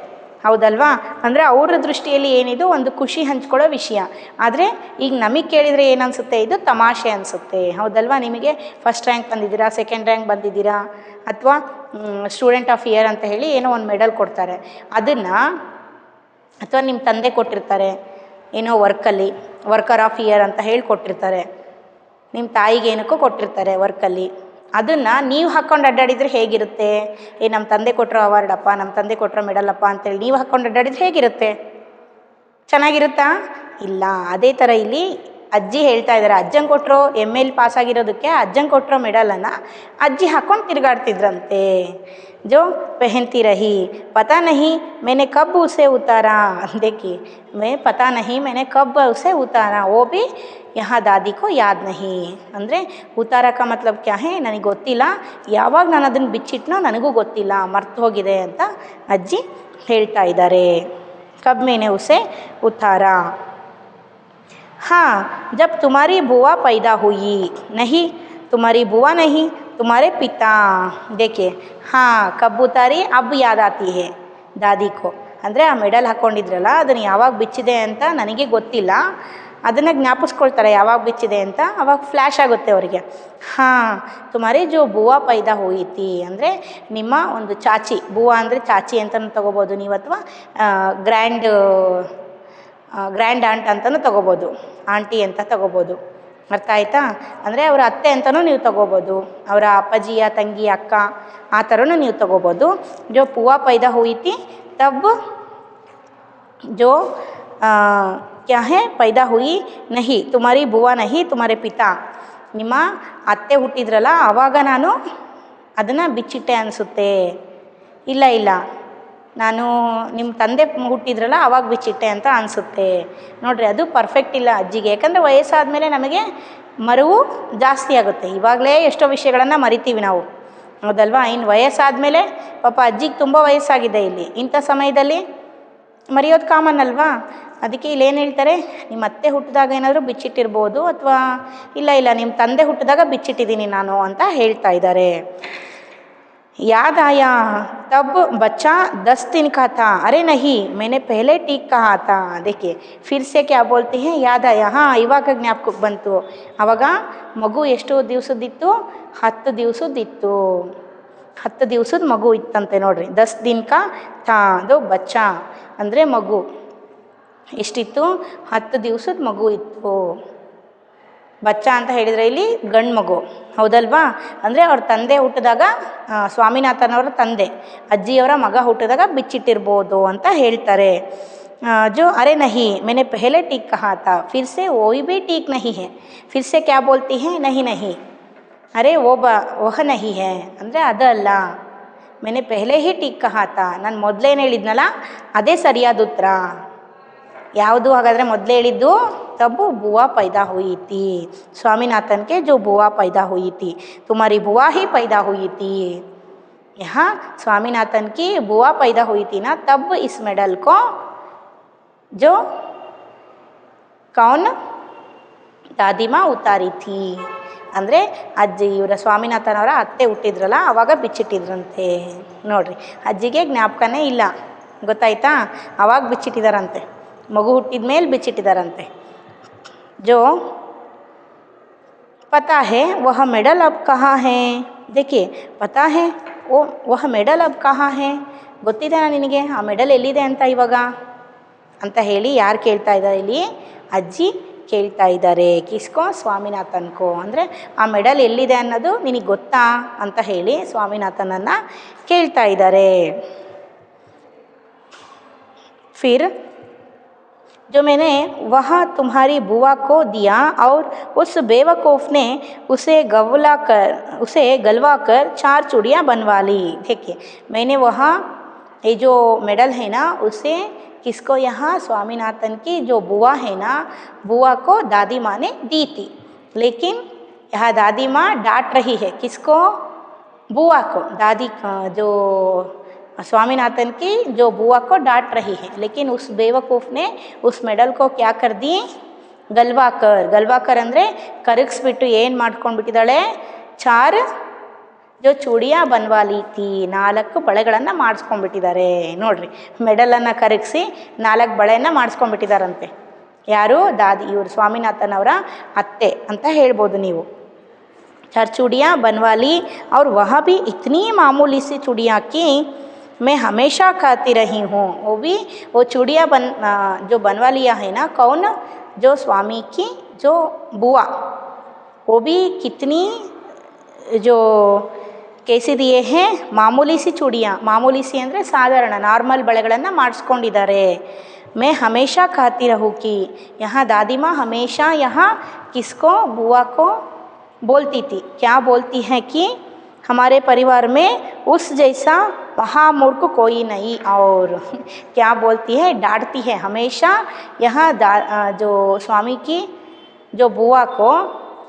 ಹೌದಲ್ವಾ? ಅಂದರೆ ಅವರ ದೃಷ್ಟಿಯಲ್ಲಿ ಏನಿದು ಒಂದು ಖುಷಿ ಹಂಚ್ಕೊಳ್ಳೋ ವಿಷಯ. ಆದರೆ ಈಗ ನಮಗೆ ಕೇಳಿದರೆ ಏನು ಅನಿಸುತ್ತೆ, ಇದು ತಮಾಷೆ ಅನಿಸುತ್ತೆ, ಹೌದಲ್ವಾ? ನಿಮಗೆ ಫಸ್ಟ್ ರ್ಯಾಂಕ್ ಬಂದಿದ್ದೀರಾ, ಸೆಕೆಂಡ್ ರ್ಯಾಂಕ್ ಬಂದಿದ್ದೀರಾ, ಅಥವಾ ಸ್ಟೂಡೆಂಟ್ ಆಫ್ ಇಯರ್ ಅಂತ ಹೇಳಿ ಏನೋ ಒಂದು ಮೆಡಲ್ ಕೊಡ್ತಾರೆ, ಅದನ್ನು ಅಥವಾ ನಿಮ್ಮ ತಂದೆ ಕೊಟ್ಟಿರ್ತಾರೆ ಏನೋ ವರ್ಕಲ್ಲಿ ವರ್ಕರ್ ಆಫ್ ಇಯರ್ ಅಂತ ಹೇಳಿ ಕೊಟ್ಟಿರ್ತಾರೆ, ನಿಮ್ಮ ತಾಯಿಗೆ ಏನಕ್ಕೂ ಕೊಟ್ಟಿರ್ತಾರೆ ವರ್ಕಲ್ಲಿ, ಅದನ್ನು ನೀವು ಹಾಕ್ಕೊಂಡು ಅಡ್ಡಾಡಿದರೆ ಹೇಗಿರುತ್ತೆ? ನಮ್ಮ ತಂದೆ ಕೊಟ್ಟರೋ ಅವಾರ್ಡಪ್ಪ, ನಮ್ಮ ತಂದೆ ಕೊಟ್ಟರೋ ಮೆಡಲಪ್ಪ ಅಂತೇಳಿ ನೀವು ಹಾಕ್ಕೊಂಡು ಅಡ್ಡಾಡಿದರೆ ಹೇಗಿರುತ್ತೆ? ಚೆನ್ನಾಗಿರುತ್ತಾ? ಇಲ್ಲ. ಅದೇ ಥರ ಇಲ್ಲಿ ಅಜ್ಜಿ ಹೇಳ್ತಾ ಇದ್ದಾರೆ, ಅಜ್ಜಂಗೆ ಕೊಟ್ಟರೋ ಎಮ್ ಎಲ್ ಪಾಸ್ ಆಗಿರೋದಕ್ಕೆ ಅಜ್ಜಂಗೆ ಕೊಟ್ಟರೋ ಮೆಡಲನ್ನು ಅಜ್ಜಿ ಹಾಕ್ಕೊಂಡು ತಿರುಗಾಡ್ತಿದ್ರಂತೆ. जो पहनती रही, पता नहीं मैंने कब उसे उतारा. देखिए मैं पता नहीं मैंने कब उसे उतारा, वो भी यहाँ दादी को याद नहीं. ಅಂದರೆ ಉತ್ತಾರ का मतलब क्या है, ನನಗೆ ಗೊತ್ತಿಲ್ಲ, ಯಾವಾಗ ನಾನು ಅದನ್ನು ಬಿಚ್ಚಿಟ್ನೋ ನನಗೂ ಗೊತ್ತಿಲ್ಲ, ಮರ್ತು ಹೋಗಿದೆ ಅಂತ ಅಜ್ಜಿ ಹೇಳ್ತಾ ಇದ್ದಾರೆ. कब मैंने उसे उतारा. हाँ जब तुम्हारी बुआ पैदा हुई, नहीं तुम्हारी बुआ नहीं तुम्हारे पिता. देखिए हाँ कब उतारी, अब याद आती है दादी को. ಅಂದರೆ ಆ ಮೆಡಲ್ ಹಾಕ್ಕೊಂಡಿದ್ರಲ್ಲ ಅದನ್ನು ಯಾವಾಗ ಬಿಚ್ಚಿದೆ ಅಂತ ನನಗೆ ಗೊತ್ತಿಲ್ಲ, ಅದನ್ನು ಜ್ಞಾಪಿಸ್ಕೊಳ್ತಾರೆ ಯಾವಾಗ ಬಿಚ್ಚಿದೆ ಅಂತ, ಅವಾಗ ಫ್ಲ್ಯಾಶ್ ಆಗುತ್ತೆ ಅವರಿಗೆ. ಹಾಂ ತುಮಾರಿ ಜೋ ಬುವಾ ಪೈದಾ ಹೋಯಿತಿ, ಅಂದರೆ ನಿಮ್ಮ ಒಂದು ಚಾಚಿ, ಬುವಾ ಅಂದರೆ ಚಾಚಿ ಅಂತಲೂ ತೊಗೋಬೋದು ನೀವು, ಅಥವಾ ಗ್ರ್ಯಾಂಡ್ ಆಂಟ್ ಅಂತಲೂ ತೊಗೋಬೋದು, ಆಂಟಿ ಅಂತ ತೊಗೋಬೋದು. ಅರ್ಥ ಆಯ್ತಾ? ಅಂದರೆ ಅವರ ಅತ್ತೆ ಅಂತಲೂ ನೀವು ತೊಗೋಬೋದು, ಅವರ ಅಪ್ಪಾಜಿಯ ತಂಗಿ ಅಕ್ಕ ಆ ಥರನೂ ನೀವು ತೊಗೋಬೋದು. ಜೋ ಬುವಾ ಪೈದಾ ಹೋಯಿತಿ ತಬ್ जो क्या है पैदा हुई नहीं तुम्हारी बुआ नहीं तुम्हारे पिता. ನಿಮ್ಮ ಅತ್ತೆ ಹುಟ್ಟಿದ್ರಲ್ಲ ಆವಾಗ ನಾನು ಅದನ್ನು ಬಿಚ್ಚಿಟ್ಟೆ ಅನಿಸುತ್ತೆ. ಇಲ್ಲ ಇಲ್ಲ, ನಾನು ನಿಮ್ಮ ತಂದೆ ಹುಟ್ಟಿದ್ರಲ್ಲ ಆವಾಗ ಬಿಚ್ಚಿಟ್ಟೆ ಅಂತ ಅನಿಸುತ್ತೆ. ನೋಡಿರಿ ಅದು ಪರ್ಫೆಕ್ಟ್ ಇಲ್ಲ ಅಜ್ಜಿಗೆ, ಯಾಕಂದರೆ ವಯಸ್ಸಾದಮೇಲೆ ನಮಗೆ ಮರೆವು ಜಾಸ್ತಿ ಆಗುತ್ತೆ. ಇವಾಗಲೇ ಎಷ್ಟೋ ವಿಷಯಗಳನ್ನು ಮರಿತೀವಿ ನಾವು, ಹೌದಲ್ವಾ? ಇನ್ನು ವಯಸ್ಸಾದಮೇಲೆ ಪಾಪ ಅಜ್ಜಿಗೆ ತುಂಬ ವಯಸ್ಸಾಗಿದೆ, ಇಲ್ಲಿ ಇಂಥ ಸಮಯದಲ್ಲಿ ಮರೆಯೋದು ಕಾಮನ್ ಅಲ್ವಾ? ಅದಕ್ಕೆ ಇಲ್ಲೇನು ಹೇಳ್ತಾರೆ, ನಿಮ್ಮ ಅತ್ತೆ ಹುಟ್ಟಿದಾಗ ಏನಾದರೂ ಬಿಚ್ಚಿಟ್ಟಿರ್ಬೋದು, ಅಥವಾ ಇಲ್ಲ ಇಲ್ಲ ನಿಮ್ಮ ತಂದೆ ಹುಟ್ಟಿದಾಗ ಬಿಚ್ಚಿಟ್ಟಿದ್ದೀನಿ ನಾನು ಅಂತ ಹೇಳ್ತಾ ಇದ್ದಾರೆ. याद आया तब बच्चा 10 दिन का था. अरे नहीं मैंने पहले ठीक कहा था. देखिए फिर से क्या बोलते हैं, याद आया. ಹಾಂ ಇವಾಗ ಜ್ಞಾಪಕಕ್ಕೆ ಬಂತು. ಆವಾಗ ಮಗು ಎಷ್ಟು ದಿವಸದಿತ್ತು? 10 ದಿವಸದಿತ್ತು. 10 ದಿವಸದ ಮಗು ಇತ್ತಂತೆ ನೋಡ್ರಿ. 10 दिन का था ಅದು ಬಚ್ಚಾ ಅಂದರೆ ಮಗು. ಎಷ್ಟಿತ್ತು? 10 ದಿವಸದ ಮಗು ಇತ್ತು. ಬಚ್ಚ ಅಂತ ಹೇಳಿದರೆ ಇಲ್ಲಿ ಗಂಡು ಮಗು, ಹೌದಲ್ವಾ? ಅಂದರೆ ಅವ್ರ ತಂದೆ ಹುಟ್ಟಿದಾಗ, ಸ್ವಾಮಿನಾಥನವರ ತಂದೆ ಅಜ್ಜಿಯವರ ಮಗ ಹುಟ್ಟಿದಾಗ ಬಿಚ್ಚಿಟ್ಟಿರ್ಬೋದು ಅಂತ ಹೇಳ್ತಾರೆ. जो अरे नहीं मैंने पहले ठीक कहा था, फिर से वो भी ठीक नहीं है. फिर से क्या बोलती हैं, नहीं नहीं अरे वह नहीं है ಅಂದರೆ ಅದಲ್ಲ. मैंने पहले ही ठीक कहा था, ನಾನು ಮೊದಲೇನು ಹೇಳಿದ್ನಲ್ಲ ಅದೇ ಸರಿಯಾದ ಉತ್ತರ. ಯಾವುದು ಹಾಗಾದರೆ ಮೊದಲೇ ಹೇಳಿದ್ದು? तब बुआ पैदा हुई थी. स्वामीनाथन के जो बुआ पैदा हुई थी, तुम्हारी बुआ ही पैदा हुई थी. यहाँ स्वामीनाथन की बुआ पैदा हुई थी ना, तब इस मेडल को जो कौन दादी माँ उतारी थी ಅಂದರೆ ಅಜ್ಜಿ ಇವರ ಸ್ವಾಮಿನಾಥನವರ ಅತ್ತೆ ಹುಟ್ಟಿದ್ರಲ್ಲ ಆವಾಗ ಬಿಚ್ಚಿಟ್ಟಿದ್ರಂತೆ ನೋಡ್ರಿ. ಅಜ್ಜಿಗೆ ಜ್ಞಾಪಕನೇ ಇಲ್ಲ, ಗೊತ್ತಾಯ್ತಾ? ಆವಾಗ ಬಿಚ್ಚಿಟ್ಟಿದಾರಂತೆ, ಮಗು ಹುಟ್ಟಿದ ಮೇಲೆ ಬಿಚ್ಚಿಟ್ಟಿದಾರಂತೆ. जो पता है वह मेडल अब कहाँ है? देखिए, पता है वह मेडल अब कहाँ है? ಗೊತ್ತಿದೆನಾ ನಿನಗೆ ಆ ಮೆಡಲ್ ಎಲ್ಲಿದೆ ಅಂತ ಇವಾಗ ಅಂತ ಹೇಳಿ ಯಾರು ಕೇಳ್ತಾ ಇದ್ದಾರೆ ಇಲ್ಲಿ? ಅಜ್ಜಿ ಕೇಳ್ತಾ ಇದ್ದಾರೆ. ಕಿಸ್ಕೋ? ಸ್ವಾಮಿನಾಥನ್ಕೋ. ಅಂದರೆ ಆ ಮೆಡಲ್ ಎಲ್ಲಿದೆ ಅನ್ನೋದು ನಿನಗೆ ಗೊತ್ತಾ ಅಂತ ಹೇಳಿ ಸ್ವಾಮಿನಾಥನನ್ನು ಕೇಳ್ತಾ ಇದ್ದಾರೆ. ಫಿರ್ जो मैंने वहाँ तुम्हारी बुआ को दिया और उस बेवकूफ़ ने उसे गलवा कर 4 चूड़ियाँ बनवा ली. देखिए, मैंने वहाँ ये जो मेडल है ना उसे किसको? यहाँ स्वामीनाथन की जो बुआ है ना, बुआ को दादी माँ ने दी थी. लेकिन यहाँ दादी माँ डांट रही है. किसको? बुआ को. दादी जो स्वामीनाथन की जो बुआ को डांट रही है. लेकिन उस बेवकूफ़ ने उस मेडल को क्या कर दी? ಗಲ್ವಾಕರ್ ಅಂದರೆ ಕರಗಿಸ್ಬಿಟ್ಟು ಏನು ಮಾಡ್ಕೊಂಡ್ಬಿಟ್ಟಿದ್ದಾಳೆ? 4 जो ಚೂಡಿಯಾ ಬನ್ವಾಲಿ ಥಿ, 4 ಬಳೆಗಳನ್ನು ಮಾಡಿಸ್ಕೊಂಡ್ಬಿಟ್ಟಿದ್ದಾರೆ. ನೋಡ್ರಿ, ಮೆಡಲನ್ನು ಕರಗಿಸಿ 4 ಬಳೆಯನ್ನು ಮಾಡಿಸ್ಕೊಂಡ್ಬಿಟ್ಟಿದ್ದಾರಂತೆ. ಯಾರು? ದಾದಿ, ಇವರು ಸ್ವಾಮಿನಾಥನ್ ಅವರ ಅತ್ತೆ ಅಂತ ಹೇಳ್ಬೋದು ನೀವು. 4 चूड़ियाँ बनवा ली और वह भी इतनी मामूली सी चूड़ियाँ की मैं हमेशा खाती रही हूँ. वो चूड़ियाँ जो बनवा लिया है ना, कौन? जो स्वामी की जो बुआ, वो भी कितनी जो कैसे दिए हैं? मामूली सी चूड़ियाँ. मामूली सी ಅಂದರೆ ಸಾಧಾರಣ ನಾರ್ಮಲ್ ಬಳೆಗಳನ್ನು ಮಾಡಿಸ್ಕೊಂಡಿದ್ದಾರೆ. मैं हमेशा खाती रहूँगी. यहाँ दादी माँ हमेशा यहाँ किसको? बुआ को बोलती थी. क्या बोलती है कि हमारे परिवार में उस जैसा महामूर्ख कोई नहीं. और क्या बोलती है? डांटती है हमेशा. यहाँ जो स्वामी की जो बुआ को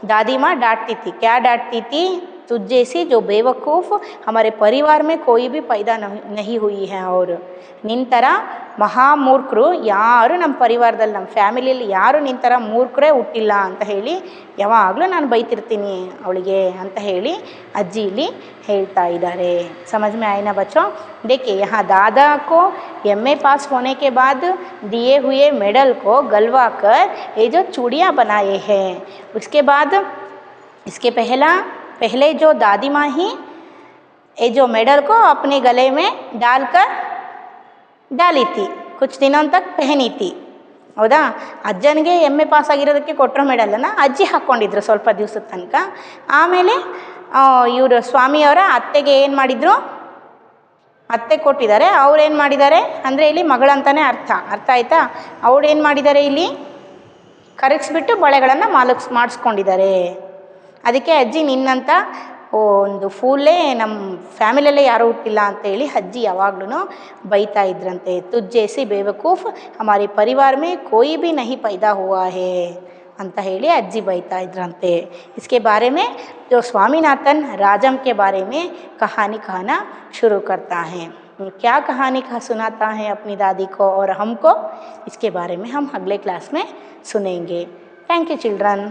दादी माँ डांटती थी. क्या डांटती थी? तुझ जैसी जो बेवकूफ़ हमारे परिवार में कोई भी पैदा नहीं हुई है. और ನಿನ್ನ ಥರ ಮಹಾಮೂರ್ಖರು ಯಾರು ನಮ್ಮ ಪರಿವಾರದಲ್ಲಿ, ನಮ್ಮ ಫ್ಯಾಮಿಲಿಯಲ್ಲಿ ಯಾರು ನಿನ್ನ ಥರ ಮೂರ್ಖರೇ ಹುಟ್ಟಿಲ್ಲ ಅಂತ ಹೇಳಿ ಯಾವಾಗಲೂ ನಾನು ಬೈತಿರ್ತೀನಿ ಅವಳಿಗೆ ಅಂತ ಹೇಳಿ ಅಜ್ಜಿ ಇಲ್ಲಿ ಹೇಳ್ತಾ ಇದ್ದಾರೆ. समझ में आए ना बच्चों? देखिए, यहाँ दादा को MA पास होने के बाद दिए हुए मेडल को गलवा कर ये जो चूड़ियाँ बनाए हैं, उसके बाद इसके पहले जो दादी माँ ही ये जो मेडल को अपने गले में डाली थी, कुछ दिनों तक पहनी थी. ಹೌದಾ? ಅಜ್ಜನಿಗೆ MA ಪಾಸ್ ಆಗಿರೋದಕ್ಕೆ ಕೊಟ್ಟರೋ ಮೆಡಲನ್ನು ಅಜ್ಜಿ ಹಾಕ್ಕೊಂಡಿದ್ರು ಸ್ವಲ್ಪ ದಿವಸದ ತನಕ. ಆಮೇಲೆ ಇವರು ಸ್ವಾಮಿಯವರ ಅತ್ತೆಗೆ ಏನು ಮಾಡಿದರು? ಅತ್ತೆ ಕೊಟ್ಟಿದ್ದಾರೆ. ಅವ್ರು ಏನು ಮಾಡಿದ್ದಾರೆ ಅಂದರೆ ಇಲ್ಲಿ ಮಗಳಂತಾನೆ ಅರ್ಥ ಆಯ್ತಾ? ಅವ್ರು ಏನು ಮಾಡಿದ್ದಾರೆ ಇಲ್ಲಿ? ಕರಗಿಸ್ಬಿಟ್ಟು ಬಳೆಗಳನ್ನು ಮಾಡಿಸ್ಕೊಂಡಿದ್ದಾರೆ. ಅದಕ್ಕೆ ಅಜ್ಜಿ ನಿನ್ನಂತ ಒಂದು ಫೂಲೇ ನಮ್ಮ ಫ್ಯಾಮಿಲಿಯಲ್ಲೇ ಯಾರೂ ಹುಟ್ಟಿಲ್ಲ ಅಂತೇಳಿ ಅಜ್ಜಿ ಯಾವಾಗ್ಲೂ ಬೈತಾ ಇದ್ರಂತೆ. ತುझ जैसी बेवकूफ़ हमारे परिवार में कोई भी नहीं पैदा हुआ है ಅಂತ ಹೇಳಿ ಅಜ್ಜಿ ಬೈತಾ ಇದ್ರಂತೆ. इसके बारे में जो स्वामीनाथन राजम के बारे में कहानी कहना शुरू करता है. क्या कहानी सुनाता है अपनी दादी को और हमको, इसके बारे में हम अगले क्लास में सुनेंगे. Thank you children.